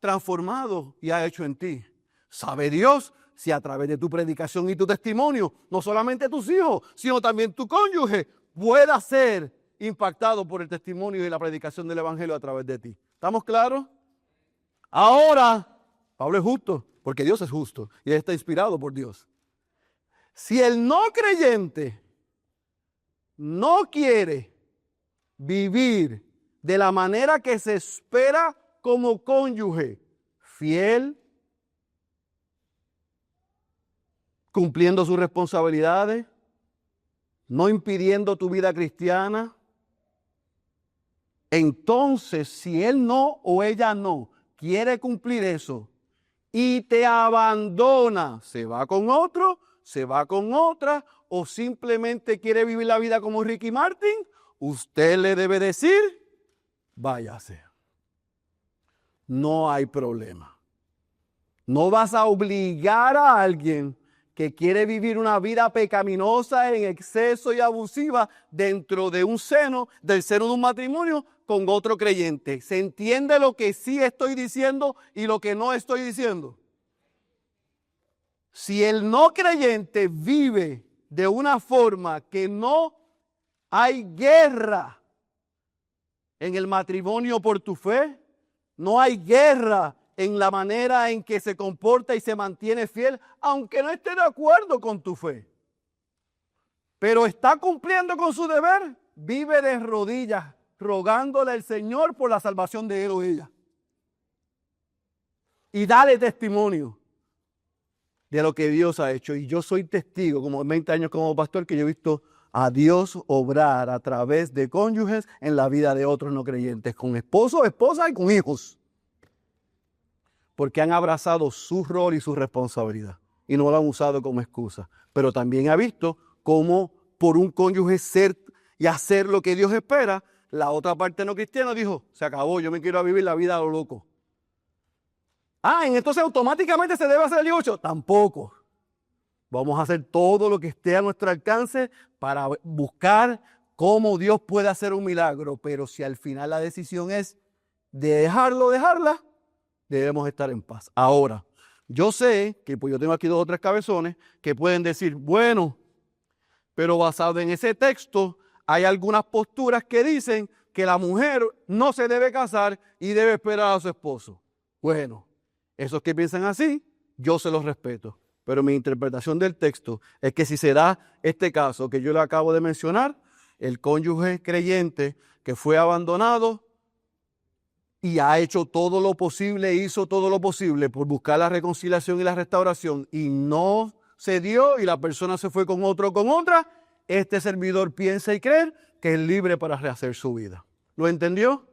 transformado y ha hecho en ti. ¿Sabe Dios si a través de tu predicación y tu testimonio, no solamente tus hijos, sino también tu cónyuge pueda ser impactado por el testimonio y la predicación del evangelio a través de ti? ¿Estamos claros? Ahora, Pablo es justo, porque Dios es justo y él está inspirado por Dios. Si el no creyente no quiere vivir de la manera que se espera como cónyuge, fiel, cumpliendo sus responsabilidades, no impidiendo tu vida cristiana, entonces si él no o ella no quiere cumplir eso y te abandona, se va con otro, se va con otra o simplemente quiere vivir la vida como Ricky Martin, usted le debe decir, váyase. No hay problema. No vas a obligar a alguien que quiere vivir una vida pecaminosa en exceso y abusiva dentro de un seno, del seno de un matrimonio con otro creyente. ¿Se entiende lo que sí estoy diciendo y lo que no estoy diciendo? Si el no creyente vive de una forma que no hay guerra en el matrimonio por tu fe, no hay guerra en la manera en que se comporta y se mantiene fiel, aunque no esté de acuerdo con tu fe, pero está cumpliendo con su deber, vive de rodillas, rogándole al Señor por la salvación de él o ella. Y dale testimonio de lo que Dios ha hecho. Y yo soy testigo, como 20 años como pastor, que yo he visto a Dios obrar a través de cónyuges en la vida de otros no creyentes, con esposos, esposas y con hijos. Porque han abrazado su rol y su responsabilidad y no lo han usado como excusa. Pero también ha visto cómo por un cónyuge ser y hacer lo que Dios espera, la otra parte no cristiana dijo, se acabó, yo me quiero vivir la vida a lo loco. Entonces automáticamente se debe hacer el divorcio. Tampoco. Vamos a hacer todo lo que esté a nuestro alcance para buscar cómo Dios puede hacer un milagro. Pero si al final la decisión es dejarla, debemos estar en paz. Ahora, yo sé que pues yo tengo aquí 2 o 3 cabezones que pueden decir, bueno, pero basado en ese texto hay algunas posturas que dicen que la mujer no se debe casar y debe esperar a su esposo. Bueno, esos que piensan así, yo se los respeto. Pero mi interpretación del texto es que si se da este caso que yo le acabo de mencionar, el cónyuge creyente que fue abandonado y ha hecho todo lo posible, hizo todo lo posible por buscar la reconciliación y la restauración y no se dio y la persona se fue con otro o con otra, este servidor piensa y cree que es libre para rehacer su vida. ¿Lo entendió?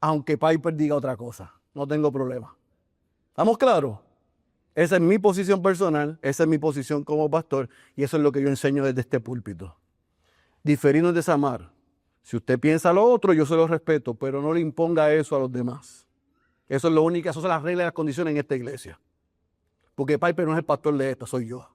Aunque Piper diga otra cosa, no tengo problema. ¿Estamos claros? Esa es mi posición personal, esa es mi posición como pastor y eso es lo que yo enseño desde este púlpito. Diferir no es desamar. Si usted piensa lo otro, yo se lo respeto, pero no le imponga eso a los demás. Eso es lo único, esas son las reglas y las condiciones en esta iglesia. Porque Piper no es el pastor de esta, soy yo.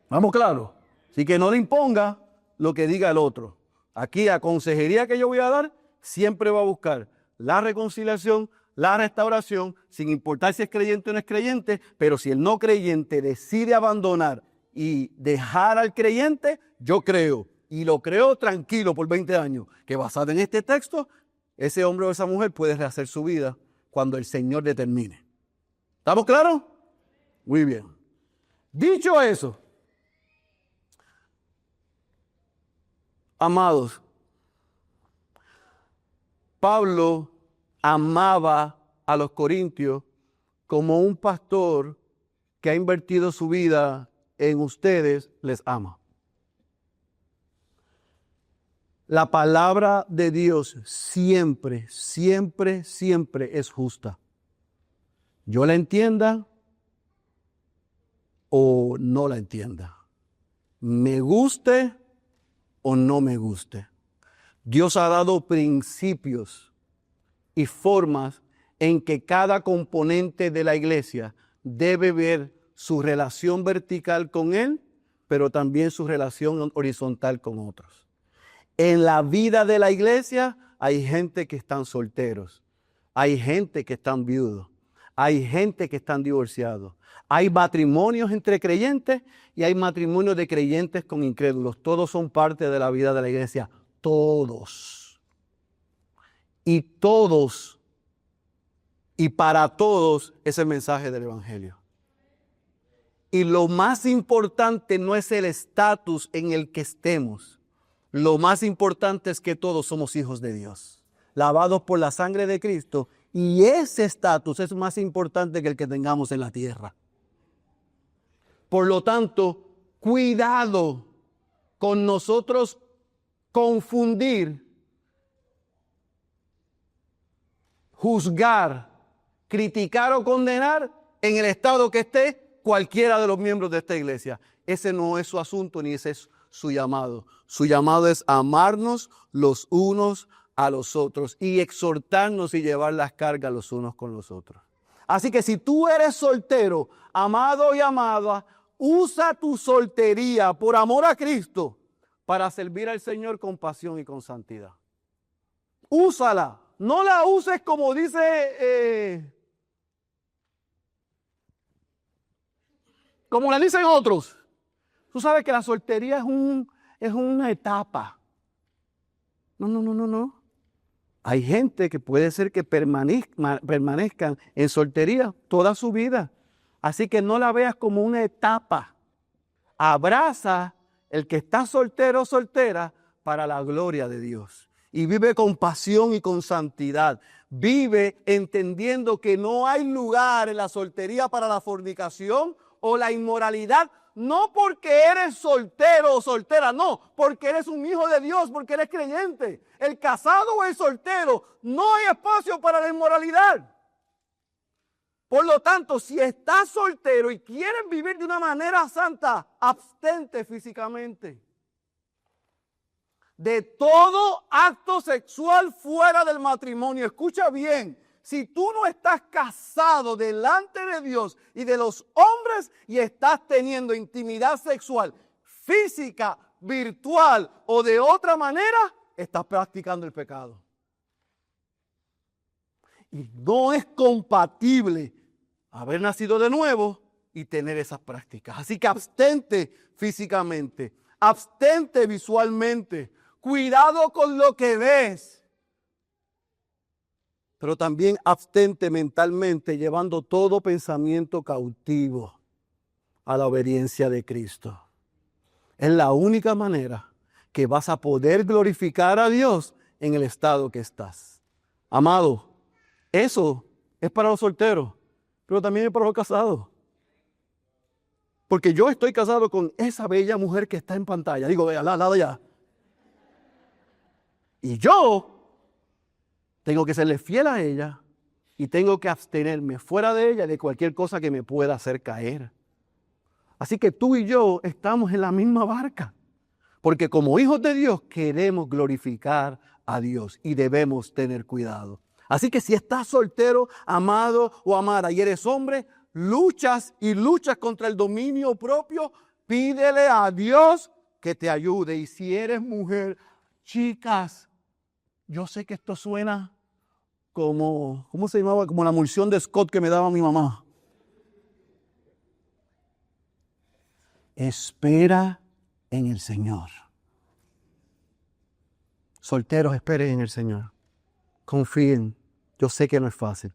¿Vamos claros? Así que no le imponga lo que diga el otro. Aquí la consejería que yo voy a dar siempre va a buscar la reconciliación, la restauración, sin importar si es creyente o no es creyente, pero si el no creyente decide abandonar y dejar al creyente, yo creo, y lo creo tranquilo por 20 años, que basado en este texto, ese hombre o esa mujer puede rehacer su vida cuando el Señor determine. ¿Estamos claros? Muy bien. Dicho eso, amados, Pablo amaba a los corintios como un pastor que ha invertido su vida en ustedes les ama. La palabra de Dios siempre, siempre, siempre es justa. Yo la entienda o no la entienda. Me guste o no me guste. Dios ha dado principios y formas en que cada componente de la iglesia debe ver su relación vertical con Él, pero también su relación horizontal con otros. En la vida de la iglesia hay gente que están solteros, hay gente que están viudos, hay gente que están divorciados, hay matrimonios entre creyentes y hay matrimonios de creyentes con incrédulos. Todos son parte de la vida de la iglesia, todos. Y todos, y para todos es el mensaje del Evangelio. Y lo más importante no es el estatus en el que estemos. Lo más importante es que todos somos hijos de Dios, lavados por la sangre de Cristo, y ese estatus es más importante que el que tengamos en la tierra. Por lo tanto, cuidado con nosotros confundir, juzgar, criticar o condenar en el estado que esté cualquiera de los miembros de esta iglesia. Ese no es su asunto ni ese es su llamado. Su llamado es amarnos los unos a los otros y exhortarnos y llevar las cargas los unos con los otros. Así que si tú eres soltero, amado y amada, usa tu soltería por amor a Cristo para servir al Señor con pasión y con santidad. Úsala. No la uses como dice, como le dicen otros. Tú sabes que la soltería es una etapa. No. Hay gente que puede ser que permanezcan en soltería toda su vida. Así que no la veas como una etapa. Abraza el que está soltero o soltera para la gloria de Dios. Y vive con pasión y con santidad. Vive entendiendo que no hay lugar en la soltería para la fornicación o la inmoralidad. No porque eres soltero o soltera, no, porque eres un hijo de Dios, porque eres creyente. El casado o el soltero, no hay espacio para la inmoralidad. Por lo tanto, si estás soltero y quieres vivir de una manera santa, abstente físicamente de todo acto sexual fuera del matrimonio. Escucha bien, si tú no estás casado delante de Dios y de los hombres y estás teniendo intimidad sexual, física, virtual o de otra manera, estás practicando el pecado. Y no es compatible haber nacido de nuevo y tener esas prácticas. Así que abstente físicamente, abstente visualmente, cuidado con lo que ves. Pero también abstente mentalmente, llevando todo pensamiento cautivo a la obediencia de Cristo. Es la única manera que vas a poder glorificar a Dios en el estado que estás. Amado, eso es para los solteros, pero también es para los casados. Porque yo estoy casado con esa bella mujer que está en pantalla. Digo, al lado allá. Y yo tengo que serle fiel a ella y tengo que abstenerme fuera de ella de cualquier cosa que me pueda hacer caer. Así que tú y yo estamos en la misma barca. Porque como hijos de Dios queremos glorificar a Dios y debemos tener cuidado. Así que si estás soltero, amado o amada y eres hombre, luchas contra el dominio propio, pídele a Dios que te ayude. Y si eres mujer, chicas, yo sé que esto suena como, ¿cómo se llamaba? Como la emulsión de Scott que me daba mi mamá. Espera en el Señor. Solteros, esperen en el Señor. Confíen. Yo sé que no es fácil.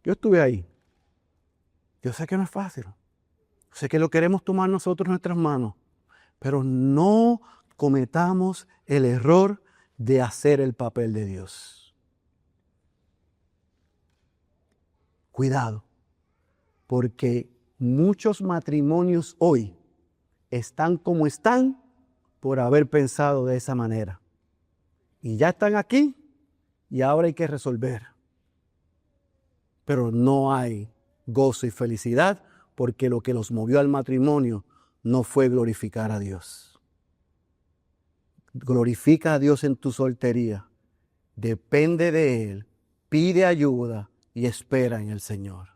Yo estuve ahí. Yo sé que no es fácil. Sé que lo queremos tomar nosotros en nuestras manos. Pero no cometamos el error de hacer el papel de Dios. Cuidado. Porque muchos matrimonios hoy están como están por haber pensado de esa manera. Y ya están aquí y ahora hay que resolver. Pero no hay gozo y felicidad porque lo que los movió al matrimonio no fue glorificar a Dios. Glorifica a Dios en tu soltería. Depende de Él, pide ayuda y espera en el Señor.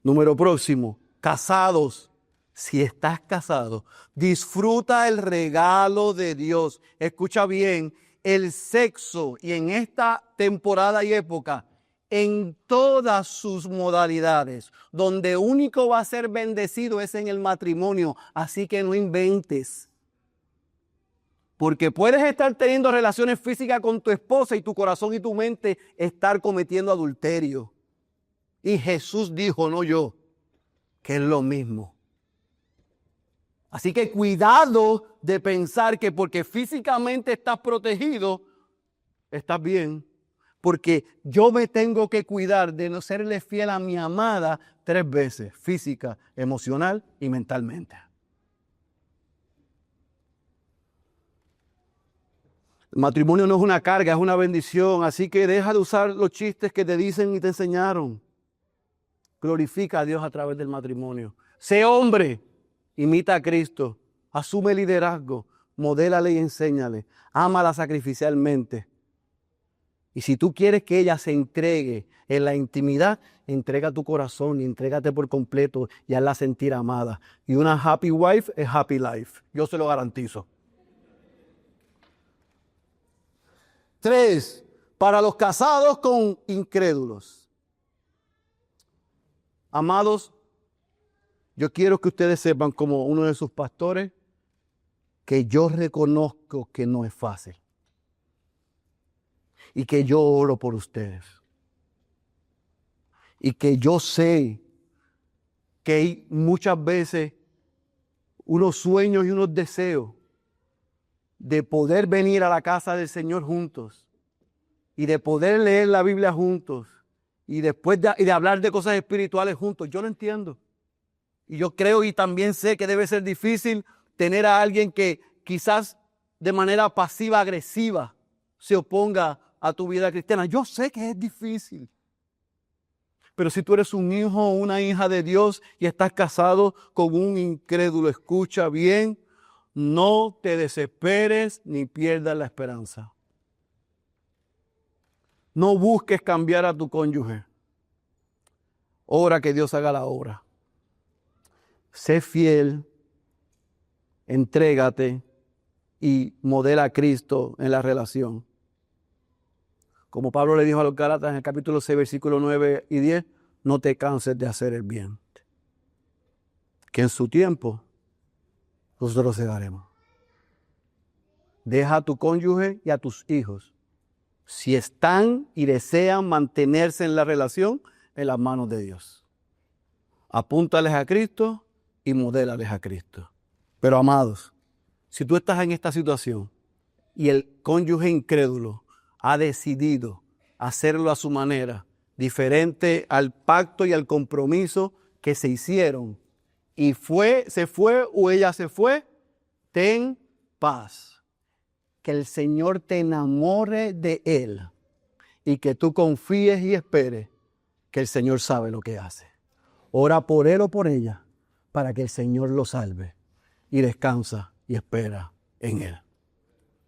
Número próximo, casados. Si estás casado, disfruta el regalo de Dios. Escucha bien, el sexo y en esta temporada y época, en todas sus modalidades, donde único va a ser bendecido es en el matrimonio. Así que no inventes. Porque puedes estar teniendo relaciones físicas con tu esposa y tu corazón y tu mente estar cometiendo adulterio. Y Jesús dijo, no yo, que es lo mismo. Así que cuidado de pensar que porque físicamente estás protegido, estás bien. Porque yo me tengo que cuidar de no serle fiel a mi amada 3 veces, física, emocional y mentalmente. El matrimonio no es una carga, es una bendición. Así que deja de usar los chistes que te dicen y te enseñaron. Glorifica a Dios a través del matrimonio. Sé hombre. Imita a Cristo, asume liderazgo, modélale y enséñale, ámala sacrificialmente. Y si tú quieres que ella se entregue en la intimidad, entrega tu corazón y entrégate por completo y hazla sentir amada. Y una happy wife es happy life, yo se lo garantizo. 3, para los casados con incrédulos. Amados, yo quiero que ustedes sepan, como uno de sus pastores, que yo reconozco que no es fácil. Y que yo oro por ustedes. Y que yo sé que hay muchas veces unos sueños y unos deseos de poder venir a la casa del Señor juntos. Y de poder leer la Biblia juntos. Y después de hablar de cosas espirituales juntos. Yo lo entiendo. Y yo creo y también sé que debe ser difícil tener a alguien que quizás de manera pasiva-agresiva se oponga a tu vida cristiana. Yo sé que es difícil. Pero si tú eres un hijo o una hija de Dios y estás casado con un incrédulo, escucha bien, no te desesperes ni pierdas la esperanza. No busques cambiar a tu cónyuge. Ora que Dios haga la obra. Sé fiel, entrégate y modela a Cristo en la relación. Como Pablo le dijo a los Gálatas en el capítulo 6, versículos 9 y 10, no te canses de hacer el bien, que en su tiempo nosotros llegaremos. Deja a tu cónyuge y a tus hijos, si están y desean mantenerse en la relación, en las manos de Dios. Apúntales a Cristo y modélales a Cristo. Pero amados, si tú estás en esta situación y el cónyuge incrédulo ha decidido hacerlo a su manera, diferente al pacto y al compromiso que se hicieron, y se fue o ella se fue, ten paz. Que el Señor te enamore de Él y que tú confíes y esperes que el Señor sabe lo que hace. Ora por él o por ella para que el Señor lo salve y descansa y espera en Él.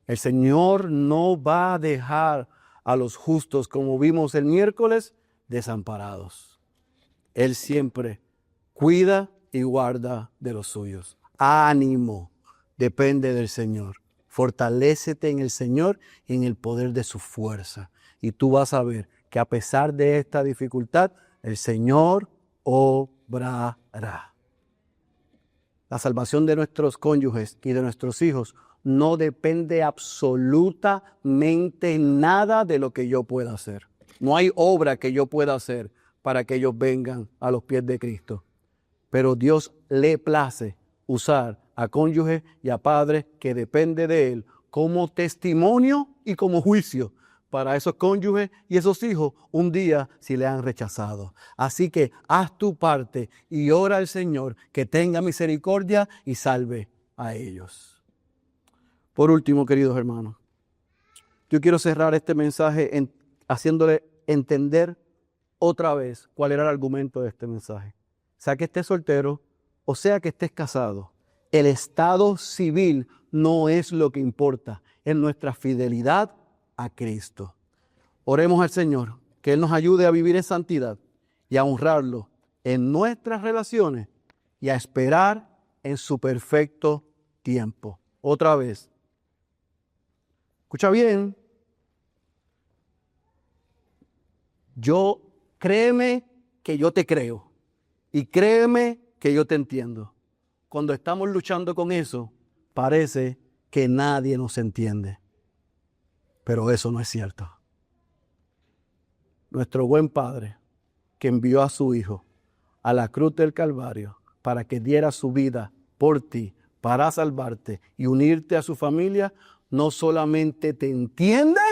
El Señor no va a dejar a los justos, como vimos el miércoles, desamparados. Él siempre cuida y guarda de los suyos. Ánimo, depende del Señor. Fortalécete en el Señor y en el poder de su fuerza. Y tú vas a ver que a pesar de esta dificultad, el Señor obrará. La salvación de nuestros cónyuges y de nuestros hijos no depende absolutamente nada de lo que yo pueda hacer. No hay obra que yo pueda hacer para que ellos vengan a los pies de Cristo. Pero Dios le place usar a cónyuges y a padres que depende de Él como testimonio y como juicio para esos cónyuges y esos hijos un día si le han rechazado. Así que haz tu parte y ora al Señor que tenga misericordia y salve a ellos. Por último, queridos hermanos, yo quiero cerrar este mensaje haciéndole entender otra vez cuál era el argumento de este mensaje. Sea que estés soltero o sea que estés casado, el estado civil no es lo que importa, es nuestra fidelidad a Cristo. Oremos al Señor que Él nos ayude a vivir en santidad y a honrarlo en nuestras relaciones y a esperar en su perfecto tiempo. Otra vez, escucha bien, créeme que yo te creo y créeme que yo te entiendo. Cuando estamos luchando con eso, parece que nadie nos entiende. Pero eso no es cierto. Nuestro buen Padre, que envió a su Hijo a la cruz del Calvario para que diera su vida por ti, para salvarte y unirte a su familia, no solamente te entiende,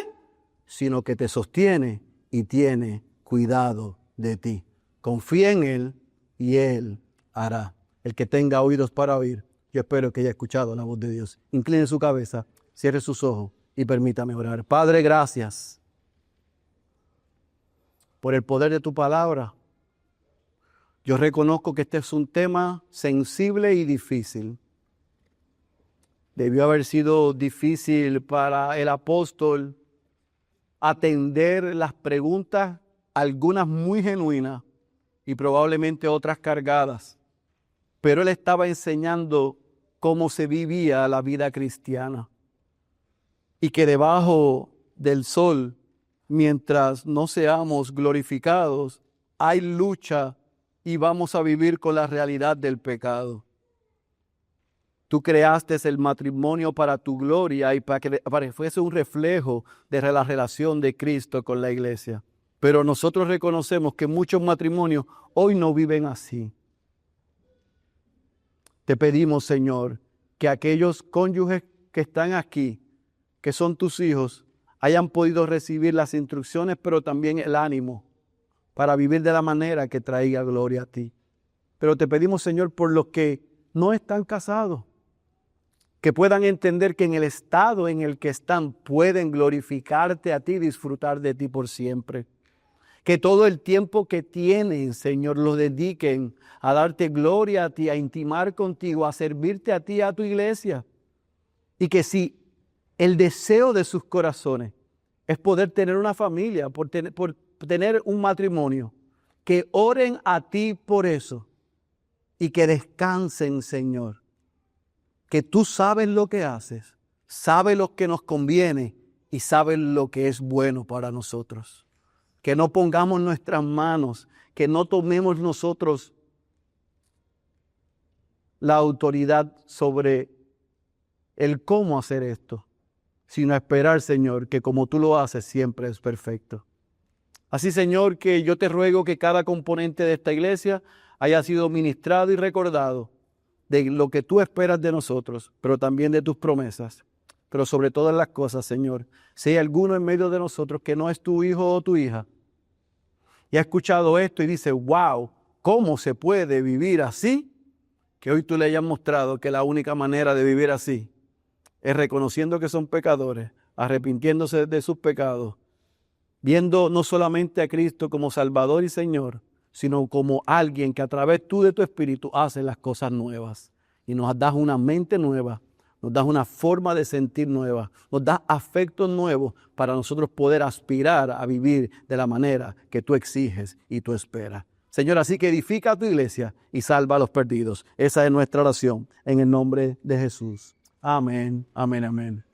sino que te sostiene y tiene cuidado de ti. Confía en Él y Él hará. El que tenga oídos para oír, yo espero que haya escuchado la voz de Dios. Incline su cabeza, cierre sus ojos y permítame orar. Padre, gracias por el poder de tu palabra. Yo reconozco que este es un tema sensible y difícil. Debió haber sido difícil para el apóstol atender las preguntas, algunas muy genuinas y probablemente otras cargadas. Pero él estaba enseñando cómo se vivía la vida cristiana. Y que debajo del sol, mientras no seamos glorificados, hay lucha y vamos a vivir con la realidad del pecado. Tú creaste el matrimonio para tu gloria y para que fuese un reflejo de la relación de Cristo con la iglesia. Pero nosotros reconocemos que muchos matrimonios hoy no viven así. Te pedimos, Señor, que aquellos cónyuges que están aquí, que son tus hijos, hayan podido recibir las instrucciones, pero también el ánimo para vivir de la manera que traiga gloria a ti. Pero te pedimos, Señor, por los que no están casados, que puedan entender que en el estado en el que están pueden glorificarte a ti y disfrutar de ti por siempre. Que todo el tiempo que tienen, Señor, lo dediquen a darte gloria a ti, a intimar contigo, a servirte a ti, a tu iglesia. Y que si el deseo de sus corazones es poder tener una familia, por tener un matrimonio, que oren a ti por eso y que descansen, Señor. Que tú sabes lo que haces, sabes lo que nos conviene y sabes lo que es bueno para nosotros. Que no pongamos nuestras manos, que no tomemos nosotros la autoridad sobre el cómo hacer esto, sino esperar, Señor, que como tú lo haces siempre es perfecto. Así, Señor, que yo te ruego que cada componente de esta iglesia haya sido ministrado y recordado de lo que tú esperas de nosotros, pero también de tus promesas. Pero sobre todas las cosas, Señor, si hay alguno en medio de nosotros que no es tu hijo o tu hija, y ha escuchado esto y dice, wow, ¿cómo se puede vivir así? Que hoy tú le hayas mostrado que la única manera de vivir así es reconociendo que son pecadores, arrepintiéndose de sus pecados, viendo no solamente a Cristo como Salvador y Señor, sino como alguien que a través tú de tu Espíritu hace las cosas nuevas. Y nos das una mente nueva, nos das una forma de sentir nueva, nos das afectos nuevos para nosotros poder aspirar a vivir de la manera que tú exiges y tú esperas. Señor, así que edifica a tu iglesia y salva a los perdidos. Esa es nuestra oración en el nombre de Jesús. Amén, amén, amén.